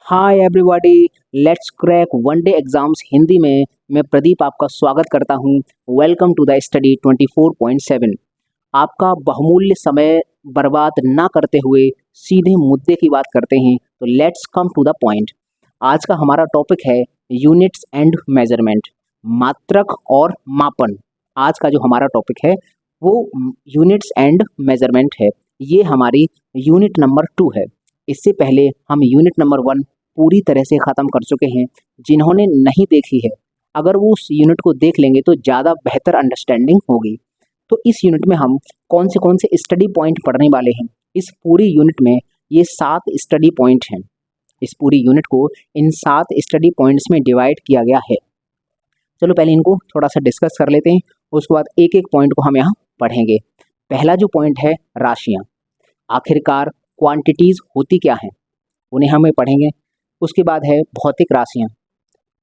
Hi everybody, let's crack one day exams Hindi में मैं प्रदीप आपका स्वागत करता हूं। Welcome to the study 24.7। आपका बहुमूल्य समय बर्बाद ना करते हुए सीधे मुद्दे की बात करते हैं, तो let's come to the point. आज का हमारा टॉपिक है यूनिट्स एंड मेजरमेंट, मात्रक और मापन। आज का जो हमारा टॉपिक है वो यूनिट्स एंड मेजरमेंट है। ये हमारी यूनिट नंबर 2 है। इससे पहले हम यूनिट नंबर 1 पूरी तरह से ख़त्म कर चुके हैं। जिन्होंने नहीं देखी है, अगर वो उस यूनिट को देख लेंगे तो ज़्यादा बेहतर अंडरस्टैंडिंग होगी। तो इस यूनिट में हम कौन से स्टडी पॉइंट पढ़ने वाले हैं? इस पूरी यूनिट में ये 7 स्टडी पॉइंट हैं। इस पूरी यूनिट को इन 7 स्टडी पॉइंट्स में डिवाइड किया गया है। चलो पहले इनको थोड़ा सा डिस्कस कर लेते हैं, उसके बाद एक एक पॉइंट को हम यहाँ पढ़ेंगे। पहला जो पॉइंट है राशियाँ। आखिरकार क्वांटिटीज़ होती क्या हैं, उन्हें हमें पढ़ेंगे। उसके बाद है भौतिक राशियाँ।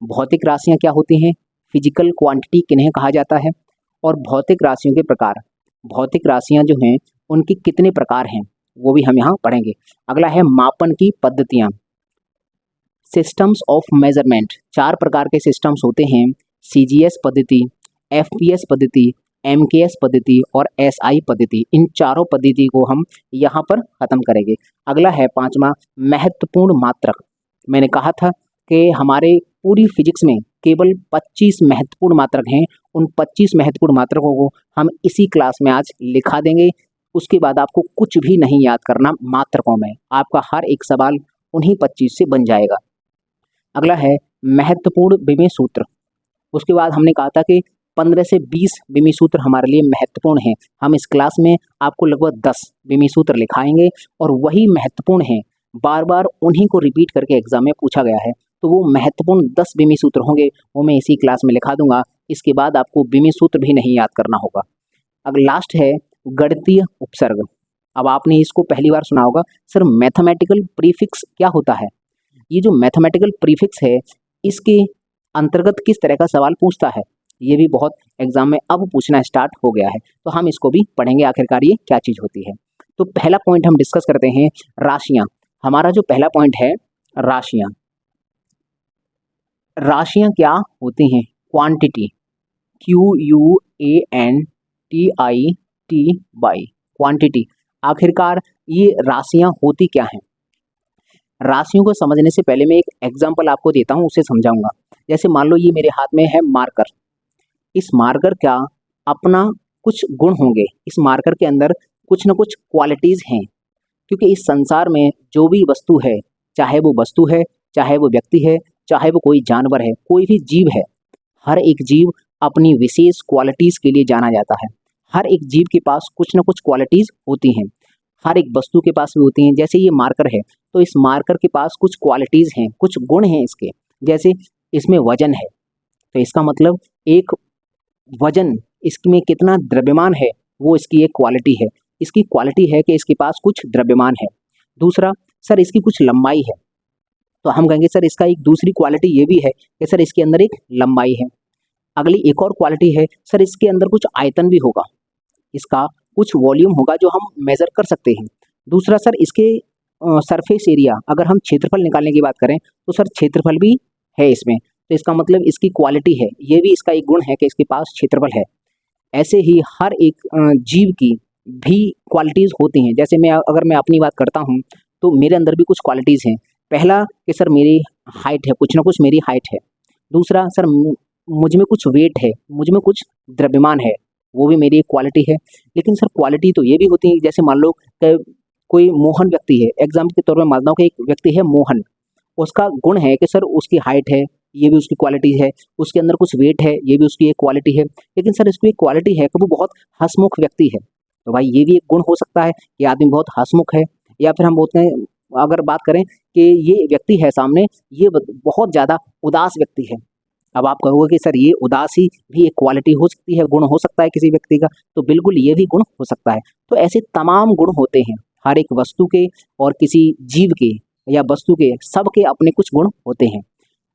भौतिक राशियाँ क्या होती हैं, फिजिकल क्वांटिटी किन्हें कहा जाता है, और भौतिक राशियों के प्रकार। भौतिक राशियाँ जो हैं उनकी कितने प्रकार हैं वो भी हम यहाँ पढ़ेंगे। अगला है मापन की पद्धतियाँ। सिस्टम्स ऑफ मेजरमेंट, 4 प्रकार के सिस्टम्स होते हैं। CGS पद्धति, FPS पद्धति, MKS पद्धति और SI पद्धति। इन चारों पद्धति को हम यहाँ पर ख़त्म करेंगे। अगला है 5वां महत्वपूर्ण मात्रक। मैंने कहा था कि हमारे पूरी फिजिक्स में केवल 25 महत्वपूर्ण मात्रक हैं। उन 25 महत्वपूर्ण मात्रकों को हम इसी क्लास में आज लिखा देंगे। उसके बाद आपको कुछ भी नहीं याद करना मात्रकों में, आपका हर एक सवाल उन्हीं 25 से बन जाएगा। अगला है महत्वपूर्ण विमेय सूत्र। उसके बाद हमने कहा था कि 15 से 20 विमेय सूत्र हमारे लिए महत्वपूर्ण हैं। हम इस क्लास में आपको लगभग 10 विमेय सूत्र लिखाएंगे और वही महत्वपूर्ण हैं। बार बार उन्हीं को रिपीट करके एग्जाम में पूछा गया है, तो वो महत्वपूर्ण 10 विमेय सूत्र होंगे, वो मैं इसी क्लास में लिखा दूंगा। इसके बाद आपको विमेय सूत्र भी नहीं याद करना होगा। अब लास्ट है गणितीय उपसर्ग। अब आपने इसको पहली बार सुना होगा, सर मैथमेटिकल प्रीफिक्स क्या होता है? ये जो मैथमेटिकल प्रीफिक्स है, इसके अंतर्गत किस तरह का सवाल पूछता है, ये भी बहुत एग्जाम में अब पूछना स्टार्ट हो गया है, तो हम इसको भी पढ़ेंगे आखिरकार ये क्या चीज़ होती है। तो पहला पॉइंट हम डिस्कस करते हैं राशियाँ। हमारा जो पहला पॉइंट है राशियाँ। राशियाँ क्या होती हैं? Quantity, QUANTITY, quantity. आखिरकार ये राशियाँ होती क्या हैं? राशियों को समझने से पहले मैं एक एग्जाम्पल आपको देता हूँ, उसे समझाऊंगा। जैसे मान लो ये मेरे हाथ में है मार्कर। इस मार्कर का अपना कुछ गुण होंगे। इस मार्कर के अंदर कुछ न कुछ क्वालिटीज़ हैं, क्योंकि इस संसार में जो भी वस्तु है, चाहे वो वस्तु है, चाहे वो व्यक्ति है, चाहे वो कोई जानवर है, कोई भी जीव है, हर एक जीव अपनी विशेष क्वालिटीज़ के लिए जाना जाता है। हर एक जीव के पास कुछ न कुछ क्वालिटीज़ होती हैं। हर एक वस्तु के पास भी होती हैं। जैसे ये मार्कर है, तो इस मार्कर के पास कुछ क्वालिटीज़ हैं, कुछ गुण हैं इसके। जैसे इसमें वजन है, तो इसका मतलब एक वजन, इसमें कितना द्रव्यमान है, वो इसकी एक क्वालिटी है। इसकी क्वालिटी है कि इसके पास कुछ द्रव्यमान है। दूसरा, सर इसकी कुछ लंबाई है, तो हम कहेंगे सर इसका एक दूसरी क्वालिटी ये भी है कि सर इसके अंदर एक लंबाई है। अगली एक और क्वालिटी है, सर इसके अंदर कुछ आयतन भी होगा, इसका कुछ वॉल्यूम होगा जो हम मेज़र कर सकते हैं। दूसरा, सर इसके सरफेस एरिया, अगर हम क्षेत्रफल निकालने की बात करें तो सर क्षेत्रफल भी है इसमें, तो इसका मतलब इसकी क्वालिटी है, ये भी इसका एक गुण है कि इसके पास क्षेत्रफल है। ऐसे ही हर एक जीव की भी क्वालिटीज़ होती हैं। जैसे अगर मैं अपनी बात करता हूँ तो मेरे अंदर भी कुछ क्वालिटीज़ हैं। पहला कि सर मेरी हाइट है, कुछ ना कुछ मेरी हाइट है। दूसरा, सर मुझ में कुछ वेट है, मुझ में कुछ द्रव्यमान है, वो भी मेरी एक क्वालिटी है। लेकिन सर क्वालिटी तो ये भी होती है, जैसे मान लो कोई मोहन व्यक्ति है, एग्जाम्पल के तौर पर मान लो कि एक व्यक्ति है मोहन, उसका गुण है कि सर उसकी हाइट है, ये भी उसकी क्वालिटी है। उसके अंदर कुछ वेट है, ये भी उसकी एक क्वालिटी है। लेकिन सर इसकी एक क्वालिटी है कि वो बहुत हंसमुख व्यक्ति है, तो भाई ये भी एक गुण हो सकता है कि आदमी बहुत हंसमुख है। या फिर हम बोलते हैं, अगर बात करें कि ये व्यक्ति है सामने, ये बहुत ज़्यादा उदास व्यक्ति है। अब आप कहोगे कि सर ये उदासी भी एक क्वालिटी हो सकती है, गुण हो सकता है किसी व्यक्ति का, तो बिल्कुल ये भी गुण हो सकता है। तो ऐसे तमाम गुण होते हैं हर एक वस्तु के, और किसी जीव के या वस्तु के, सबके अपने कुछ गुण होते हैं।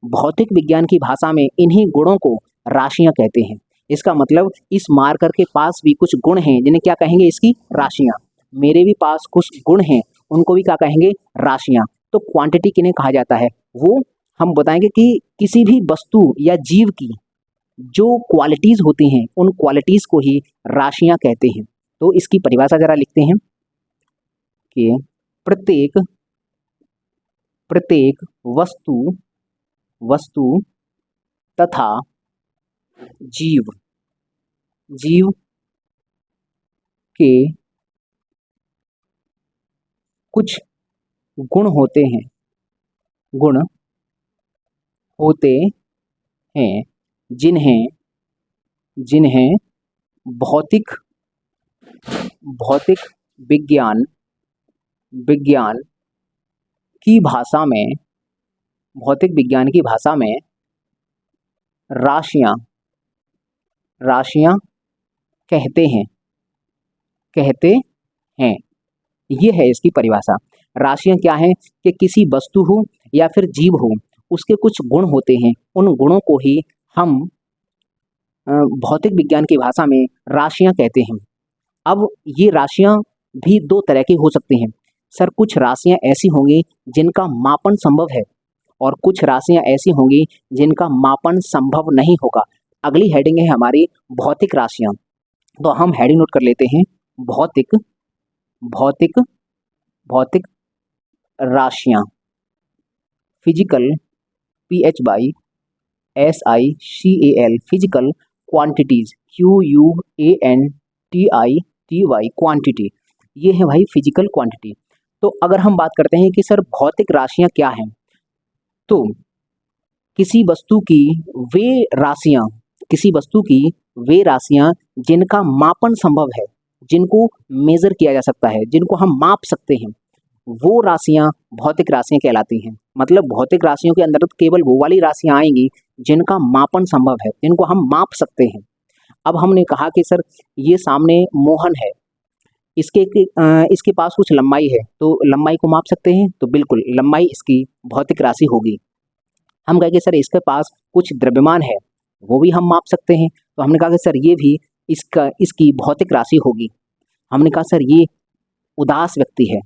भौतिक विज्ञान की भाषा में इन्हीं गुणों को राशियां कहते हैं। इसका मतलब इस मार्कर के पास भी कुछ गुण हैं जिन्हें क्या कहेंगे, इसकी राशियां। मेरे भी पास कुछ गुण हैं, उनको भी क्या कहेंगे, राशियां। तो क्वांटिटी किन्हें कहा जाता है? वो हम बताएंगे कि किसी भी वस्तु या जीव की जो क्वालिटीज होती हैं उन क्वालिटीज को ही राशियां कहते हैं। तो इसकी परिभाषा जरा लिखते हैं कि प्रत्येक प्रत्येक वस्तु तथा जीव जीव के कुछ गुण होते हैं जिन्हें जिन्हें भौतिक भौतिक विज्ञान विज्ञान की भाषा में भौतिक विज्ञान की भाषा में राशियां राशियां कहते हैं। ये है इसकी परिभाषा। राशियां क्या है कि किसी वस्तु हो या फिर जीव हो, उसके कुछ गुण होते हैं, उन गुणों को ही हम भौतिक विज्ञान की भाषा में राशियां कहते हैं। अब ये राशियां भी दो तरह की हो सकती हैं। सर, कुछ राशियां ऐसी होंगी जिनका मापन संभव है और कुछ राशियां ऐसी होंगी जिनका मापन संभव नहीं होगा। अगली हेडिंग है हमारी भौतिक राशियां। तो हम हेडिंग नोट कर लेते हैं, भौतिक भौतिक भौतिक राशियां, physical PHYSICAL physical quantities QUANTITY quantity, ये है भाई फिजिकल क्वांटिटी। तो अगर हम बात करते हैं कि सर भौतिक राशियां क्या हैं, तो किसी वस्तु की वे राशियां जिनका मापन संभव है, जिनको मेजर किया जा सकता है, जिनको हम माप सकते हैं, वो राशियां भौतिक राशियां कहलाती हैं। मतलब भौतिक राशियों के अंदर केवल वो वाली राशियां आएंगी जिनका मापन संभव है, जिनको हम माप सकते हैं। अब हमने कहा कि सर ये सामने मोहन है, इसके पास कुछ लंबाई है, तो लंबाई को माप सकते हैं, तो बिल्कुल लंबाई इसकी भौतिक राशि होगी। हम कहेंगे सर इसके पास कुछ द्रव्यमान है, वो भी हम माप सकते हैं, तो हमने कहा कि सर ये भी इसकी भौतिक राशि होगी। हमने कहा सर ये उदास व्यक्ति है,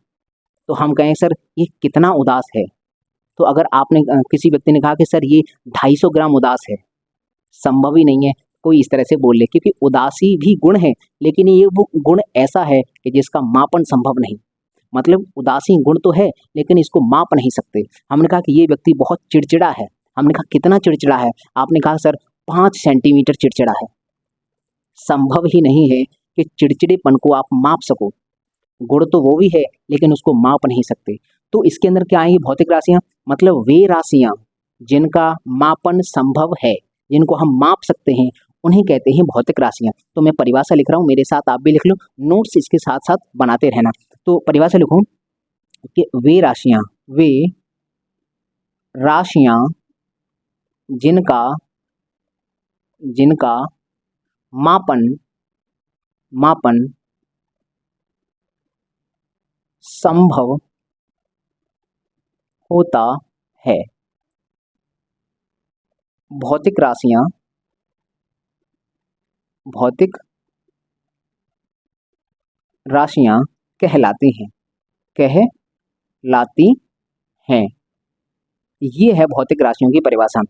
तो हम कहें सर ये कितना उदास है। तो अगर आपने किसी व्यक्ति ने कहा कि सर ये 250 ग्राम उदास है, संभव ही नहीं है कोई इस तरह से बोल ले, क्योंकि उदासी भी गुण है, लेकिन ये वो गुण ऐसा है कि जिसका मापन संभव नहीं। मतलब उदासी गुण तो है लेकिन इसको माप नहीं सकते। हमने कहा कि ये व्यक्ति बहुत चिड़चिड़ा है। हमने कहा कितना चिड़चिड़ा है? आपने कहा सर 5 सेंटीमीटर चिड़चिड़ा है। संभव ही नहीं है कि चिड़चिड़ेपन को आप माप सको। गुण तो वो भी है लेकिन उसको माप नहीं सकते। तो इसके अंदर क्या आएंगी भौतिक राशियां? मतलब वे राशियां जिनका मापन संभव है, जिनको हम माप सकते हैं, उन्हें कहते हैं भौतिक राशियां। तो मैं परिभाषा लिख रहा हूँ, मेरे साथ आप भी लिख लो, नोट्स इसके साथ साथ बनाते रहना। तो परिभाषा लिखो कि वे राशियां जिनका मापन संभव होता है। भौतिक राशियां कहलाती हैं। ये है भौतिक राशियों की परिभाषा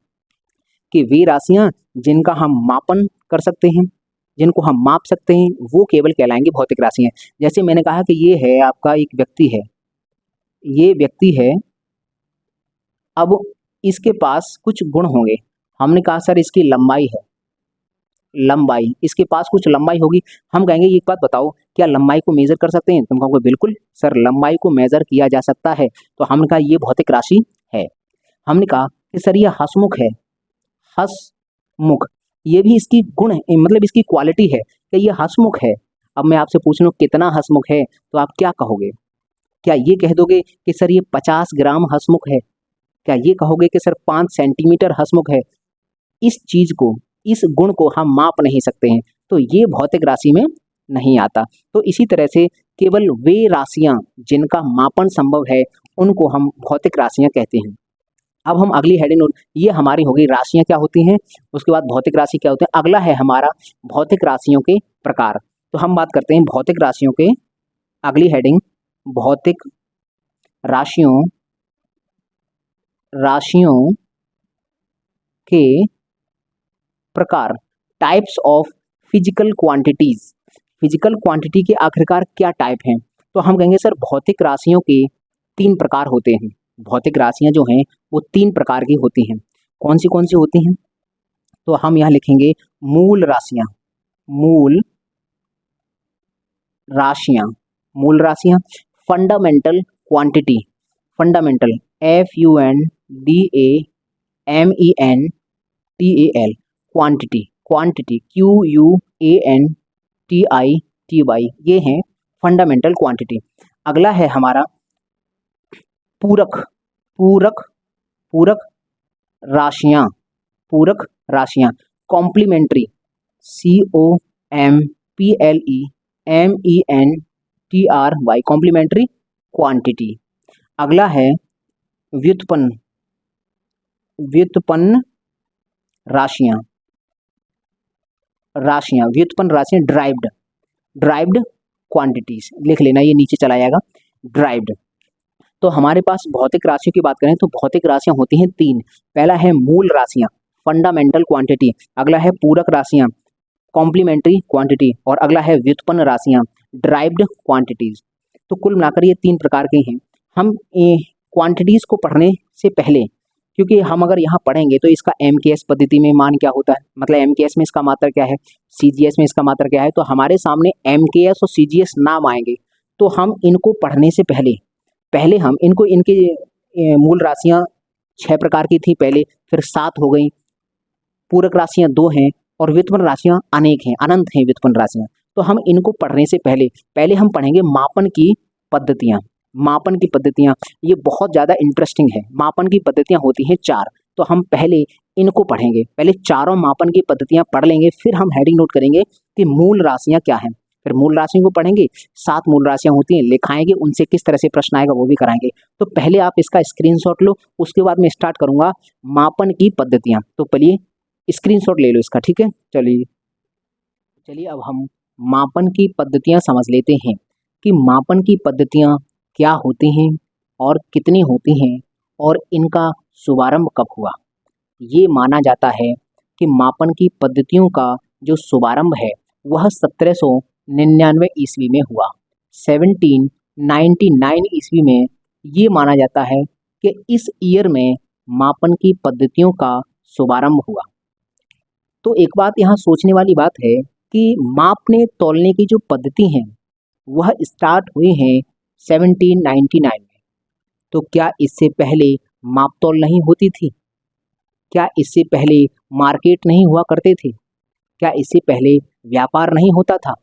कि वे राशियां जिनका हम मापन कर सकते हैं, जिनको हम माप सकते हैं, वो केवल कहलाएंगे भौतिक राशियां। जैसे मैंने कहा कि ये है आपका एक व्यक्ति है, ये व्यक्ति है, अब इसके पास कुछ गुण होंगे। हमने कहा सर इसकी लंबाई है, लंबाई, इसके पास कुछ लंबाई होगी। हम कहेंगे एक बात बताओ, क्या लंबाई को मेजर कर सकते हैं? तुम कहोगे बिल्कुल सर लंबाई को मेजर किया जा सकता है। तो हमने कहा ये भौतिक राशि है। हमने कहा कि सर ये हंसमुख है, हंसमुख, ये भी इसकी गुण है, मतलब इसकी क्वालिटी है कि ये हंसमुख है। अब मैं आपसे पूछ लूं कितना हंसमुख है, तो आप क्या कहोगे? क्या ये कह दोगे कि सर ये 50 ग्राम हंसमुख है? क्या ये कहोगे कि सर 5 सेंटीमीटर हंसमुख है? इस चीज को, इस गुण को हम माप नहीं सकते हैं, तो ये भौतिक राशि में नहीं आता। तो इसी तरह से केवल वे राशियां जिनका मापन संभव है उनको हम भौतिक राशियां कहते हैं। अब हम अगली हेडिंग नोट, ये हमारी हो गई राशियां क्या होती हैं, उसके बाद भौतिक राशि क्या होते हैं। अगला है हमारा भौतिक राशियों के प्रकार। तो हम बात करते हैं भौतिक राशियों के, अगली हेडिंग भौतिक राशियों राशियों के प्रकार, types of physical quantities. Physical quantity के आखिरकार क्या टाइप हैं? तो हम कहेंगे सर भौतिक राशियों के 3 प्रकार होते हैं। भौतिक राशियां जो हैं वो 3 प्रकार की होती हैं। कौन सी होती हैं? तो हम यहाँ लिखेंगे मूल राशियां। मूल राशियां, मूल राशियां। Fundamental quantity, fundamental FUNDAMENTAL, quantity, quantity QUANTITY, ये हैं फंडामेंटल क्वांटिटी। अगला है हमारा पूरक, पूरक, पूरक राशियां, पूरक राशियां। Complementary, COMPLEMENTRY, complementary quantity. अगला है व्युत्पन्न, व्युत्पन्न राशियां, राशियां, व्युत्पन्न राशियां। ड्राइव्ड, ड्राइव्ड क्वांटिटीज लिख लेना, ये नीचे चला जाएगा। ड्राइव्ड। तो हमारे पास भौतिक राशियों की बात करें तो भौतिक राशियां होती हैं 3। पहला है मूल राशियां, फंडामेंटल क्वांटिटी। अगला है पूरक राशियां, कॉम्प्लीमेंट्री क्वांटिटी। और अगला है व्युत्पन्न राशियां, ड्राइव्ड क्वांटिटीज। तो कुल मिलाकर ये 3 प्रकार के हैं। हम क्वांटिटीज को पढ़ने से पहले, क्योंकि हम अगर यहाँ पढ़ेंगे तो इसका MKS पद्धति में मान क्या होता है, मतलब MKS में इसका मात्रा क्या है, CGS में इसका मात्रा क्या है, तो हमारे सामने MKS और CGS नाम आएंगे। तो हम इनको पढ़ने से पहले हम इनको, इनके मूल राशियां 6 प्रकार की थी पहले, फिर 7 हो गई, पूरक राशियां 2 हैं और व्युत्पन्न राशियां अनेक हैं, अनंत हैं व्युत्पन्न राशियां। तो हम इनको पढ़ने से पहले हम पढ़ेंगे मापन की पद्धतियां। मापन की पद्धतियां ये बहुत ज़्यादा इंटरेस्टिंग है। मापन की पद्धतियां होती हैं 4, तो हम पहले इनको पढ़ेंगे। पहले चारों मापन की पद्धतियां पढ़ लेंगे, फिर हम हेडिंग नोट करेंगे कि मूल राशियां क्या हैं। फिर मूल राशियों को पढ़ेंगे, 7 मूल राशियां होती हैं, लिखाएंगे, उनसे किस तरह से प्रश्न आएगा वो भी कराएंगे। तो पहले आप इसका स्क्रीनशॉट लो, उसके बाद मैं स्टार्ट करूंगा मापन की पद्धतियां। तो पहले स्क्रीनशॉट ले लो इसका, ठीक है। चलिए अब हम मापन की पद्धतियां समझ लेते हैं कि मापन की पद्धतियां क्या होती हैं और कितनी होती हैं और इनका शुभारंभ कब हुआ। ये माना जाता है कि मापन की पद्धतियों का जो शुभारंभ है वह 1799 ईस्वी में हुआ। 1799 ईस्वी में ये माना जाता है कि इस ईयर में मापन की पद्धतियों का शुभारंभ हुआ। तो एक बात यहाँ सोचने वाली बात है कि मापने तौलने की जो पद्धति है वह स्टार्ट हुई है 1799 में। तो क्या इससे पहले माप तौल नहीं होती थी? क्या इससे पहले मार्केट नहीं हुआ करते थे? क्या इससे पहले व्यापार नहीं होता था?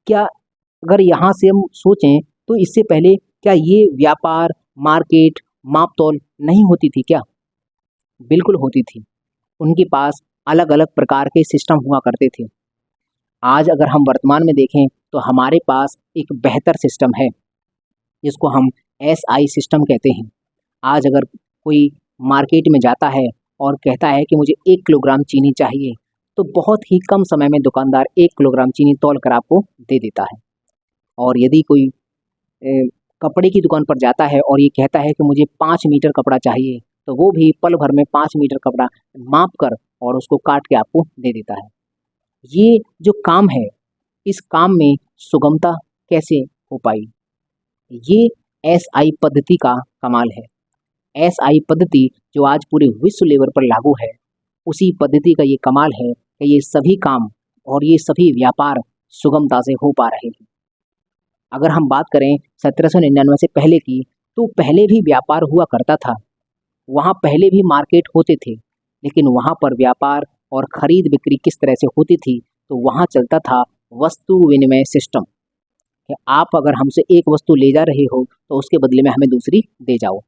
क्या अगर यहाँ से हम सोचें तो इससे पहले क्या ये व्यापार, मार्केट, माप तौल नहीं होती थी क्या? बिल्कुल होती थी। उनके पास अलग अलग प्रकार के सिस्टम हुआ करते थे। आज अगर हम वर्तमान में देखें तो हमारे पास एक बेहतर सिस्टम है जिसको हम SI सिस्टम कहते हैं। आज अगर कोई मार्केट में जाता है और कहता है कि मुझे 1 किलोग्राम चीनी चाहिए, तो बहुत ही कम समय में दुकानदार 1 किलोग्राम चीनी तौल कर आपको दे देता है। और यदि कोई कपड़े की दुकान पर जाता है और ये कहता है कि मुझे 5 मीटर कपड़ा चाहिए, तो वो भी पल भर में 5 मीटर कपड़ा माप कर और उसको काट के आपको दे देता है। ये जो काम है, इस काम में सुगमता कैसे हो पाई? ये SI पद्धति का कमाल है। SI पद्धति जो आज पूरे विश्व लेवल पर लागू है, उसी पद्धति का ये कमाल है कि ये सभी काम और ये सभी व्यापार सुगमता से हो पा रहे हैं। अगर हम बात करें 1799 से पहले की, तो पहले भी व्यापार हुआ करता था, वहाँ पहले भी मार्केट होते थे, लेकिन वहाँ पर व्यापार और खरीद बिक्री किस तरह से होती थी, तो वहाँ चलता था वस्तु विनिमय सिस्टम कि आप अगर हमसे एक वस्तु ले जा रहे हो तो उसके बदले में हमें दूसरी दे जाओ।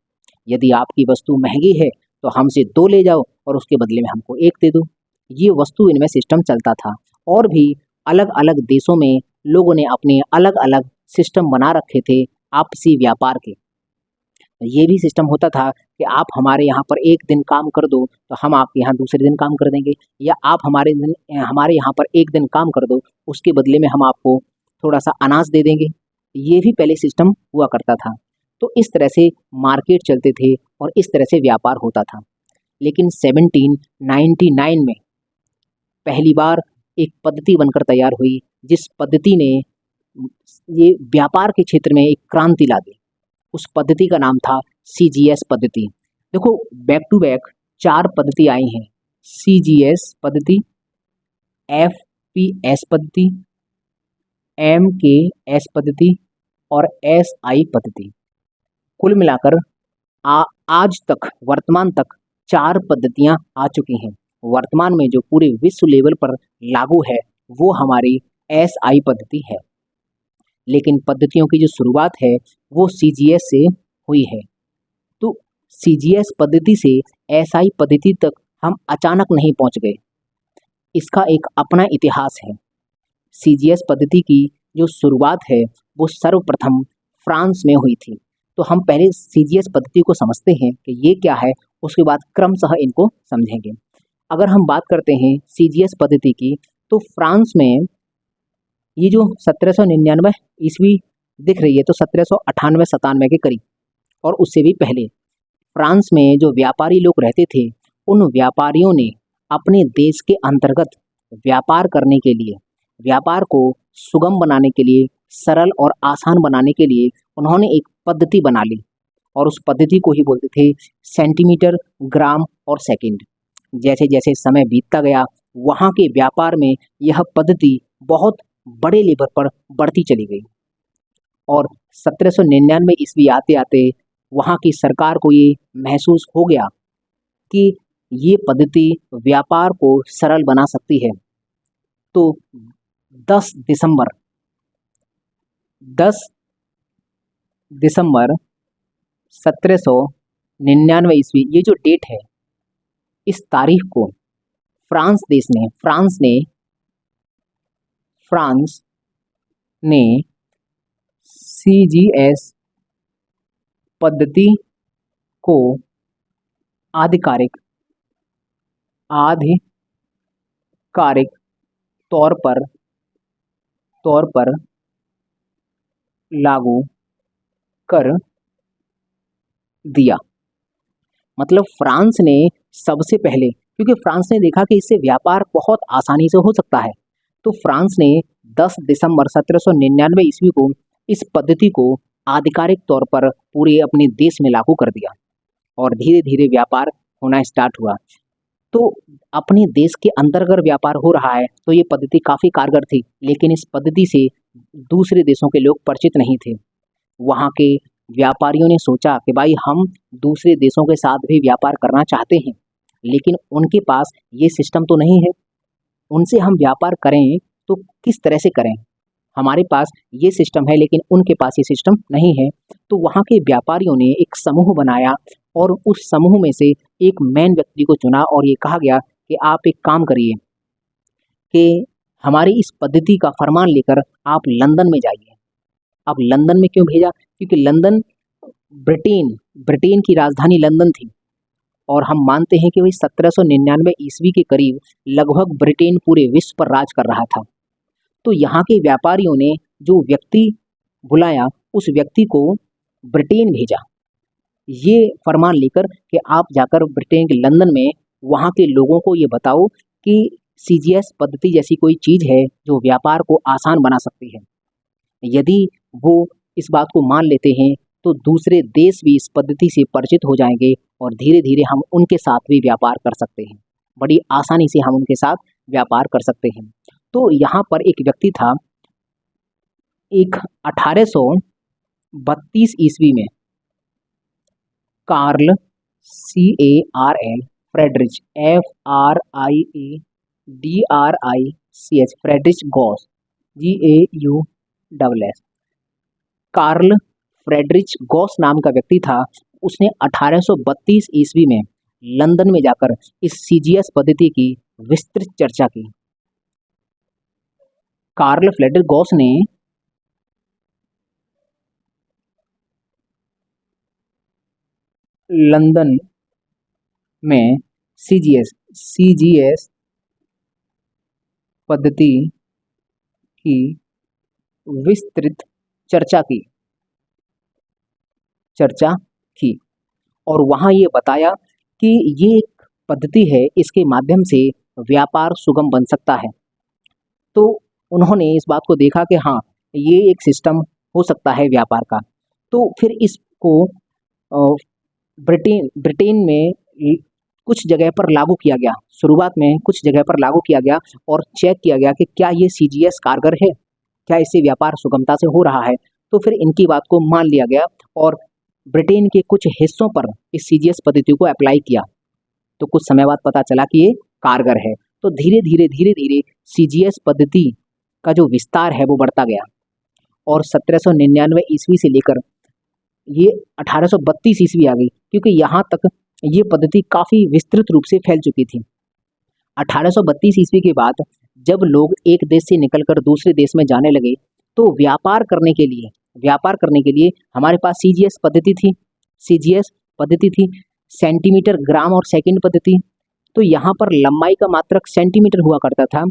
यदि आपकी वस्तु महंगी है तो हमसे 2 ले जाओ और उसके बदले में हमको 1 दे दो। ये वस्तु विनिमय सिस्टम चलता था। और भी अलग अलग देशों में लोगों ने अपने अलग अलग सिस्टम बना रखे थे आपसी व्यापार के। ये भी सिस्टम होता था कि आप हमारे यहाँ पर एक दिन काम कर दो तो हम आपके यहाँ दूसरे दिन काम कर देंगे, या आप हमारे यहाँ पर एक दिन काम कर दो, उसके बदले में हम आपको थोड़ा सा अनाज दे देंगे। ये भी पहले सिस्टम हुआ करता था। तो इस तरह से मार्केट चलते थे और इस तरह से व्यापार होता था। लेकिन 1799 में पहली बार एक पद्धति बनकर तैयार हुई, जिस पद्धति ने ये व्यापार के क्षेत्र में एक क्रांति ला दी। उस पद्धति का नाम था CGS पद्धति। देखो, बैक टू बैक 4 पद्धति आई हैं: CGS पद्धति, FPS पद्धति, MKS पद्धति और SI पद्धति। कुल मिलाकर आज तक, वर्तमान तक 4 पद्धतियां आ चुकी हैं। वर्तमान में जो पूरे विश्व लेवल पर लागू है वो हमारी SI पद्धति है, लेकिन पद्धतियों की जो शुरुआत है वो CGS से हुई है। तो CGS पद्धति से SI पद्धति तक हम अचानक नहीं पहुंच गए, इसका एक अपना इतिहास है। CGS पद्धति की जो शुरुआत है वो सर्वप्रथम फ्रांस में हुई थी। तो हम पहले CGS पद्धति को समझते हैं कि ये क्या है, उसके बाद क्रमशः इनको समझेंगे। अगर हम बात करते हैं CGS पद्धति की, तो फ्रांस में ये जो 1799 ईस्वी दिख रही है, तो 1798-97 के करीब और उससे भी पहले फ्रांस में जो व्यापारी लोग रहते थे, उन व्यापारियों ने अपने देश के अंतर्गत व्यापार करने के लिए, व्यापार को सुगम बनाने के लिए, सरल और आसान बनाने के लिए उन्होंने एक पद्धति बना ली और उस पद्धति को ही बोलते थे सेंटीमीटर, ग्राम और सेकंड। जैसे जैसे समय बीतता गया, वहाँ के व्यापार में यह पद्धति बहुत बड़े लेवल पर बढ़ती चली गई और 1799 ईस्वी आते आते वहाँ की सरकार को ये महसूस हो गया कि ये पद्धति व्यापार को सरल बना सकती है। तो 10 दिसंबर 1799 ईस्वी, ये जो डेट है, इस तारीख को फ्रांस ने CGS पद्धति को आधिकारिक तौर पर लागू कर दिया। मतलब फ्रांस ने सबसे पहले, क्योंकि फ्रांस ने देखा कि इससे व्यापार बहुत आसानी से हो सकता है, तो फ्रांस ने 10 दिसंबर 1799 ईस्वी को इस पद्धति को आधिकारिक तौर पर पूरे अपने देश में लागू कर दिया और धीरे धीरे व्यापार होना स्टार्ट हुआ। तो अपने देश के अंदर अगर व्यापार हो रहा है तो ये पद्धति काफ़ी कारगर थी, लेकिन इस पद्धति से दूसरे देशों के लोग परिचित नहीं थे। वहाँ के व्यापारियों ने सोचा कि भाई, हम दूसरे देशों के साथ भी व्यापार करना चाहते हैं, लेकिन उनके पास ये सिस्टम तो नहीं है। उनसे हम व्यापार करें तो किस तरह से करें? हमारे पास ये सिस्टम है लेकिन उनके पास ये सिस्टम नहीं है। तो वहाँ के व्यापारियों ने एक समूह बनाया और उस समूह में से एक मेन व्यक्ति को चुना और ये कहा गया कि आप एक काम करिए कि हमारी इस पद्धति का फरमान लेकर आप लंदन में जाइए। अब लंदन में क्यों भेजा? क्योंकि लंदन ब्रिटेन की राजधानी लंदन थी और हम मानते हैं कि वही 1799 ईस्वी के करीब लगभग ब्रिटेन पूरे विश्व पर राज कर रहा था। तो यहाँ के व्यापारियों ने जो व्यक्ति बुलाया, उस व्यक्ति को ब्रिटेन भेजा ये फरमान लेकर कि आप जाकर ब्रिटेन के लंदन में वहाँ के लोगों को ये बताओ कि CGS पद्धति जैसी कोई चीज़ है जो व्यापार को आसान बना सकती है। यदि वो इस बात को मान लेते हैं तो दूसरे देश भी इस पद्धति से परिचित हो जाएंगे और धीरे धीरे हम उनके साथ भी व्यापार कर सकते हैं। बड़ी आसानी से हम उनके साथ व्यापार कर सकते हैं। तो यहाँ पर एक व्यक्ति था, एक 1832 ईस्वी में Carl Friedrich Friedrich Gauss GAUSS Carl Friedrich Gauss नाम का व्यक्ति था। उसने 1832 ईस्वी में लंदन में जाकर इस CGS पद्धति की विस्तृत चर्चा की। कार्ल फ्रेडरिच गॉस ने लंदन में CGS पद्धति की विस्तृत चर्चा की और वहाँ ये बताया कि ये एक पद्धति है, इसके माध्यम से व्यापार सुगम बन सकता है। तो उन्होंने इस बात को देखा कि हाँ, ये एक सिस्टम हो सकता है व्यापार का। तो फिर इसको ब्रिटेन ब्रिटेन में कुछ जगह पर लागू किया गया। शुरुआत में कुछ जगह पर लागू किया गया और चेक किया गया कि क्या ये सीजीएस कारगर है, क्या इससे व्यापार सुगमता से हो रहा है। तो फिर इनकी बात को मान लिया गया और ब्रिटेन के कुछ हिस्सों पर इस सीजीएस पद्धति को अप्लाई किया। तो कुछ समय बाद पता चला कि ये कारगर है। तो धीरे धीरे सीजीएस पद्धति का जो विस्तार है वो बढ़ता गया और 1799 ईस्वी से लेकर ये 1832 ईस्वी आ गई, क्योंकि यहाँ तक ये पद्धति काफ़ी विस्तृत रूप से फैल चुकी थी। 1832 ईस्वी के बाद जब लोग एक देश से निकलकर दूसरे देश में जाने लगे, तो व्यापार करने के लिए हमारे पास सीजीएस पद्धति थी, सेंटीमीटर, ग्राम और सेकंड पद्धति। तो यहाँ पर लंबाई का मात्रक सेंटीमीटर हुआ करता था,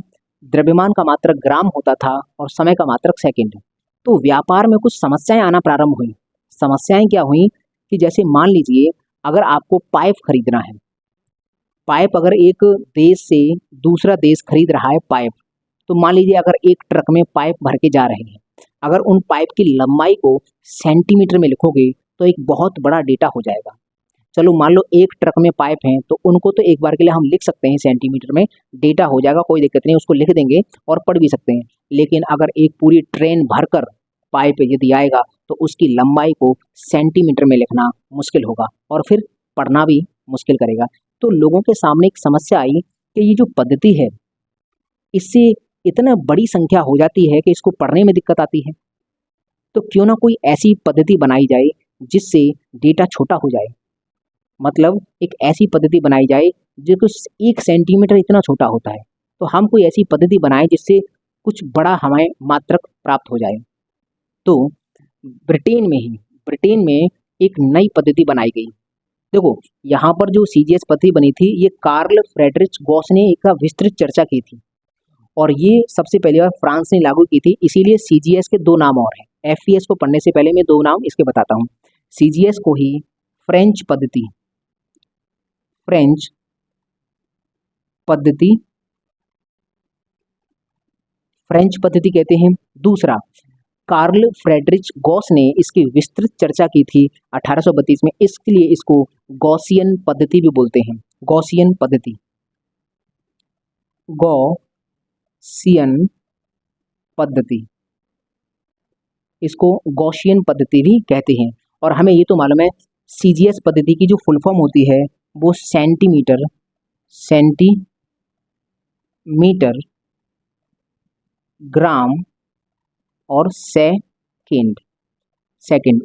द्रव्यमान का मात्रक ग्राम होता था और समय का मात्रक सेकंड। तो व्यापार में कुछ समस्याएं आना प्रारंभ हुई। समस्याएं क्या हुई कि जैसे मान लीजिए अगर आपको पाइप खरीदना है, पाइप अगर एक देश से दूसरा देश खरीद रहा है पाइप, तो मान लीजिए अगर एक ट्रक में पाइप भर के जा रहे हैं, अगर उन पाइप की लंबाई को सेंटीमीटर में लिखोगे तो एक बहुत बड़ा डेटा हो जाएगा। चलो मान लो एक ट्रक में पाइप हैं, तो उनको तो एक बार के लिए हम लिख सकते हैं सेंटीमीटर में, डेटा हो जाएगा, कोई दिक्कत नहीं, उसको लिख देंगे और पढ़ भी सकते हैं। लेकिन अगर एक पूरी ट्रेन भरकर पाइप यदि आएगा तो उसकी लंबाई को सेंटीमीटर में लिखना मुश्किल होगा और फिर पढ़ना भी मुश्किल करेगा। तो लोगों के सामने एक समस्या आई कि ये जो पद्धति है इससे इतना बड़ी संख्या हो जाती है कि इसको पढ़ने में दिक्कत आती है। तो क्यों ना कोई ऐसी पद्धति बनाई जाए जिससे डेटा छोटा हो जाए, मतलब एक ऐसी पद्धति बनाई जाए जो 1 सेंटीमीटर इतना छोटा होता है। तो हम कोई ऐसी पद्धति बनाएं जिससे कुछ बड़ा हमें मात्रक प्राप्त हो जाए। तो ब्रिटेन में एक नई पद्धति बनाई गई। देखो यहाँ पर जो सीजीएस पद्धति बनी थी ये कार्ल फ्रेडरिच गॉस ने एक विस्तृत चर्चा की थी और ये सबसे पहली बार फ्रांस ने लागू की थी। इसीलिए सीजीएस के 2 नाम और हैं। एफईएस को पढ़ने से पहले मैं 2 नाम इसके बताता हूँ। सीजीएस को ही फ्रेंच पद्धति कहते हैं। दूसरा, कार्ल फ्रेडरिच गॉस ने इसकी विस्तृत चर्चा की थी 1832 में, इसलिए इसको गॉसियन पद्धति भी बोलते हैं। गॉसियन पद्धति, इसको गॉसियन पद्धति भी कहते हैं। और हमें ये तो मालूम है सीजीएस पद्धति की जो फुल फॉर्म होती है वो सेंटीमीटर, ग्राम और सेकंड,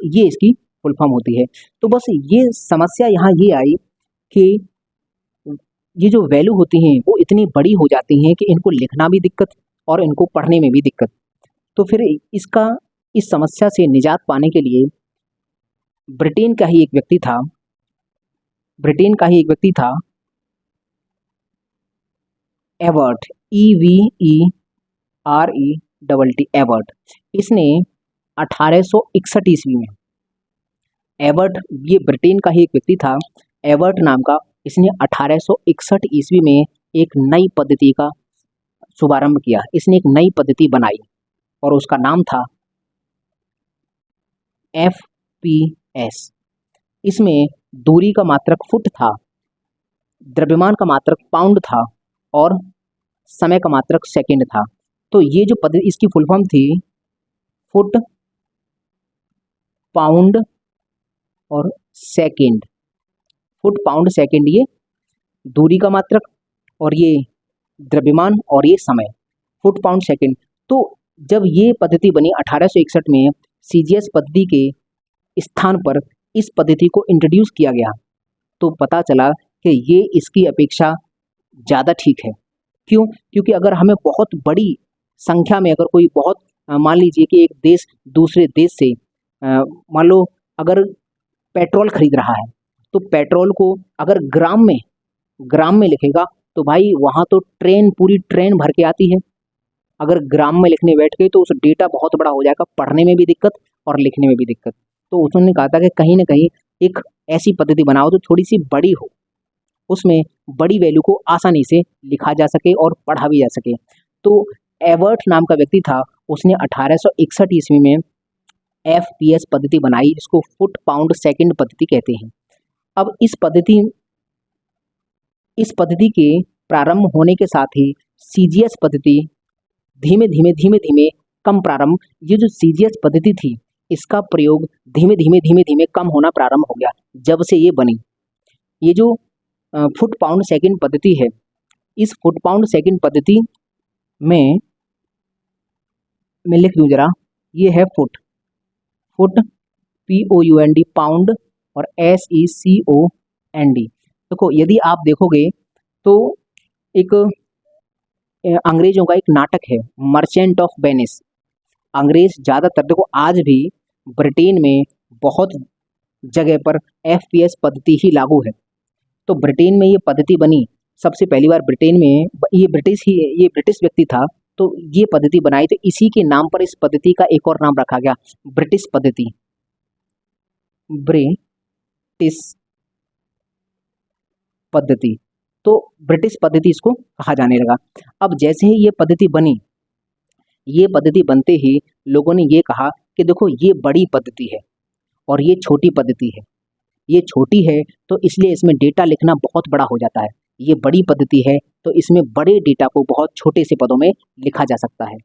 ये इसकी फुल फॉर्म होती है। तो बस ये समस्या यहाँ ये आई कि ये जो वैल्यू होती हैं वो इतनी बड़ी हो जाती हैं कि इनको लिखना भी दिक्कत और इनको पढ़ने में भी दिक्कत। तो फिर इस समस्या से निजात पाने के लिए ब्रिटेन का ही एक व्यक्ति था एवर्ट, एवर्ट। इसने 1861 ईस्वी में, ये ब्रिटेन का ही एक व्यक्ति था एवर्ट नाम का, इसने 1861 ईस्वी में एक नई पद्धति का शुभारंभ किया। इसने एक नई पद्धति बनाई और उसका नाम था FPS। इसमें दूरी का मात्रक फुट था, द्रव्यमान का मात्रक पाउंड था और समय का मात्रक सेकंड था। तो ये जो पद्धति, इसकी फुल फॉर्म थी फुट, पाउंड और सेकंड। फुट, पाउंड, सेकंड ये दूरी का मात्रक और ये द्रव्यमान और ये समय, फुट, पाउंड, सेकंड। तो जब ये पद्धति बनी 1861 में, सीजीएस पद्धति के स्थान पर इस पद्धति को इंट्रोड्यूस किया गया, तो पता चला कि ये इसकी अपेक्षा ज़्यादा ठीक है। क्यों? क्योंकि अगर हमें बहुत बड़ी संख्या में अगर कोई बहुत मान लीजिए कि एक देश दूसरे देश से मान लो अगर पेट्रोल खरीद रहा है, तो पेट्रोल को अगर ग्राम में लिखेगा तो भाई वहाँ तो पूरी ट्रेन भर के आती है। अगर ग्राम में लिखने बैठ गए तो उस डेटा बहुत बड़ा हो जाएगा, पढ़ने में भी दिक्कत और लिखने में भी दिक्कत। तो उन्होंने कहा था कि कहीं ना कहीं एक ऐसी पद्धति बनाओ जो थोड़ी सी बड़ी हो, उसमें बड़ी वैल्यू को आसानी से लिखा जा सके और पढ़ा भी जा सके। तो एबर्ट नाम का व्यक्ति था, उसने 1861 ईस्वी में एफपीएस पद्धति बनाई, इसको फुट पाउंड सेकंड पद्धति कहते हैं। अब इस पद्धति के प्रारंभ होने के साथ ही सीजीएस पद्धति धीमे धीमे कम प्रारंभ, ये जो सीजीएस पद्धति थी इसका प्रयोग धीमे धीमे कम होना प्रारंभ हो गया जब से ये बनी। ये जो फुट पाउंड सेकंड पद्धति है, इस फुट पाउंड सेकंड पद्धति में मैं लिख दूं जरा, ये है फुट POUND पाउंड और SECOND। देखो यदि आप देखोगे तो एक अंग्रेजों का एक नाटक है मर्चेंट ऑफ वेनिस। अंग्रेज ज़्यादातर, देखो आज भी ब्रिटेन में बहुत जगह पर एफपीएस पद्धति ही लागू है। तो ब्रिटेन में ये पद्धति बनी सबसे पहली बार, ब्रिटेन में ये ब्रिटिश व्यक्ति था, तो ये पद्धति बनाई, तो इसी के नाम पर इस पद्धति का एक और नाम रखा गया, ब्रिटिश पद्धति। ब्रिटिश पद्धति, तो ब्रिटिश पद्धति इसको कहा जाने लगा। अब जैसे ही ये पद्धति बनी, ये पद्धति बनते ही लोगों ने ये कहा कि देखो ये बड़ी पद्धति है और ये छोटी पद्धति है। ये छोटी है तो इसलिए इसमें डेटा लिखना बहुत बड़ा हो जाता है, ये बड़ी पद्धति है तो इसमें बड़े डेटा को बहुत छोटे से पदों में लिखा जा सकता है।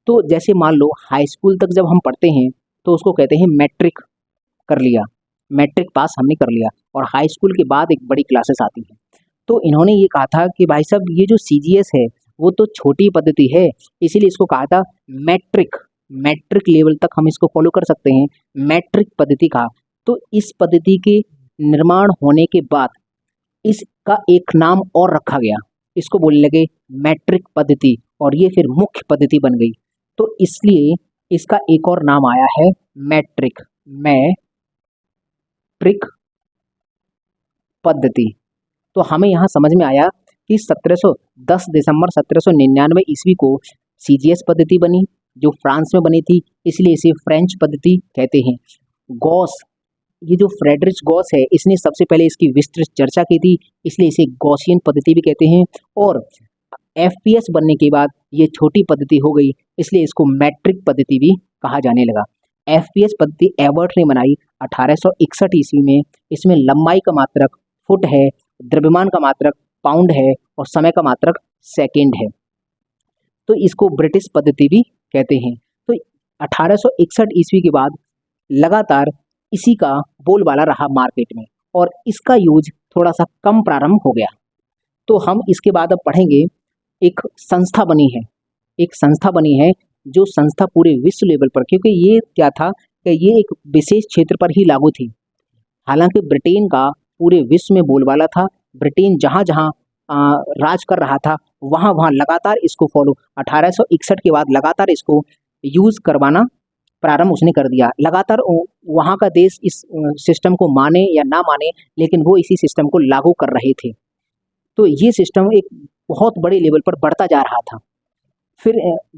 तो जैसे मान लो हाई स्कूल तक जब हम पढ़ते हैं तो उसको कहते हैं मैट्रिक कर लिया, मैट्रिक पास हमने कर लिया, और हाई स्कूल के बाद एक बड़ी क्लासेस आती हैं। तो इन्होंने ये कहा था कि भाई साहब ये जो सीजीएस है वो तो छोटी पद्धति है, इसीलिए इसको कहा था मैट्रिक लेवल तक हम इसको फॉलो कर सकते हैं, मैट्रिक पद्धति कहा। तो इस पद्धति के निर्माण होने के बाद इसका एक नाम और रखा गया, इसको बोलने लगे मैट्रिक पद्धति, और ये फिर मुख्य पद्धति बन गई। तो इसलिए इसका एक और नाम आया है मैट्रिक पद्धति। तो हमें यहाँ समझ में आया कि 10 दिसंबर 1799 ईस्वी को सीजीएस पद्धति बनी, जो फ्रांस में बनी थी, इसलिए इसे फ्रेंच पद्धति कहते हैं। गॉस, ये जो फ्रेडरिक गॉस है, इसने सबसे पहले इसकी विस्तृत चर्चा की थी, इसलिए इसे गॉसियन पद्धति भी कहते हैं। और एफपीएस बनने के बाद ये छोटी पद्धति हो गई, इसलिए इसको मैट्रिक पद्धति भी कहा जाने लगा। एफपीएस पद्धति एबर्ट ने बनाई 1861 ईस्वी में। इसमें लंबाई का मात्रक फुट है, द्रव्यमान का मात्रक पाउंड है और समय का मात्रक सेकंड है, तो इसको ब्रिटिश पद्धति भी कहते हैं। तो 1861 ईस्वी के बाद लगातार इसी का बोलबाला रहा मार्केट में और इसका यूज थोड़ा सा कम प्रारंभ हो गया। तो हम इसके बाद अब पढ़ेंगे, एक संस्था बनी है जो संस्था पूरे विश्व लेवल पर, क्योंकि ये क्या था कि ये एक विशेष क्षेत्र पर ही लागू थी। हालांकि ब्रिटेन का पूरे विश्व में बोलबाला था, ब्रिटेन जहाँ जहाँ राज कर रहा था वहाँ वहाँ लगातार इसको फॉलो, 1861 के बाद लगातार इसको यूज़ करवाना प्रारंभ उसने कर दिया। लगातार वहाँ का देश इस सिस्टम को माने या ना माने, लेकिन वो इसी सिस्टम को लागू कर रहे थे। तो ये सिस्टम एक बहुत बड़े लेवल पर बढ़ता जा रहा था। फिर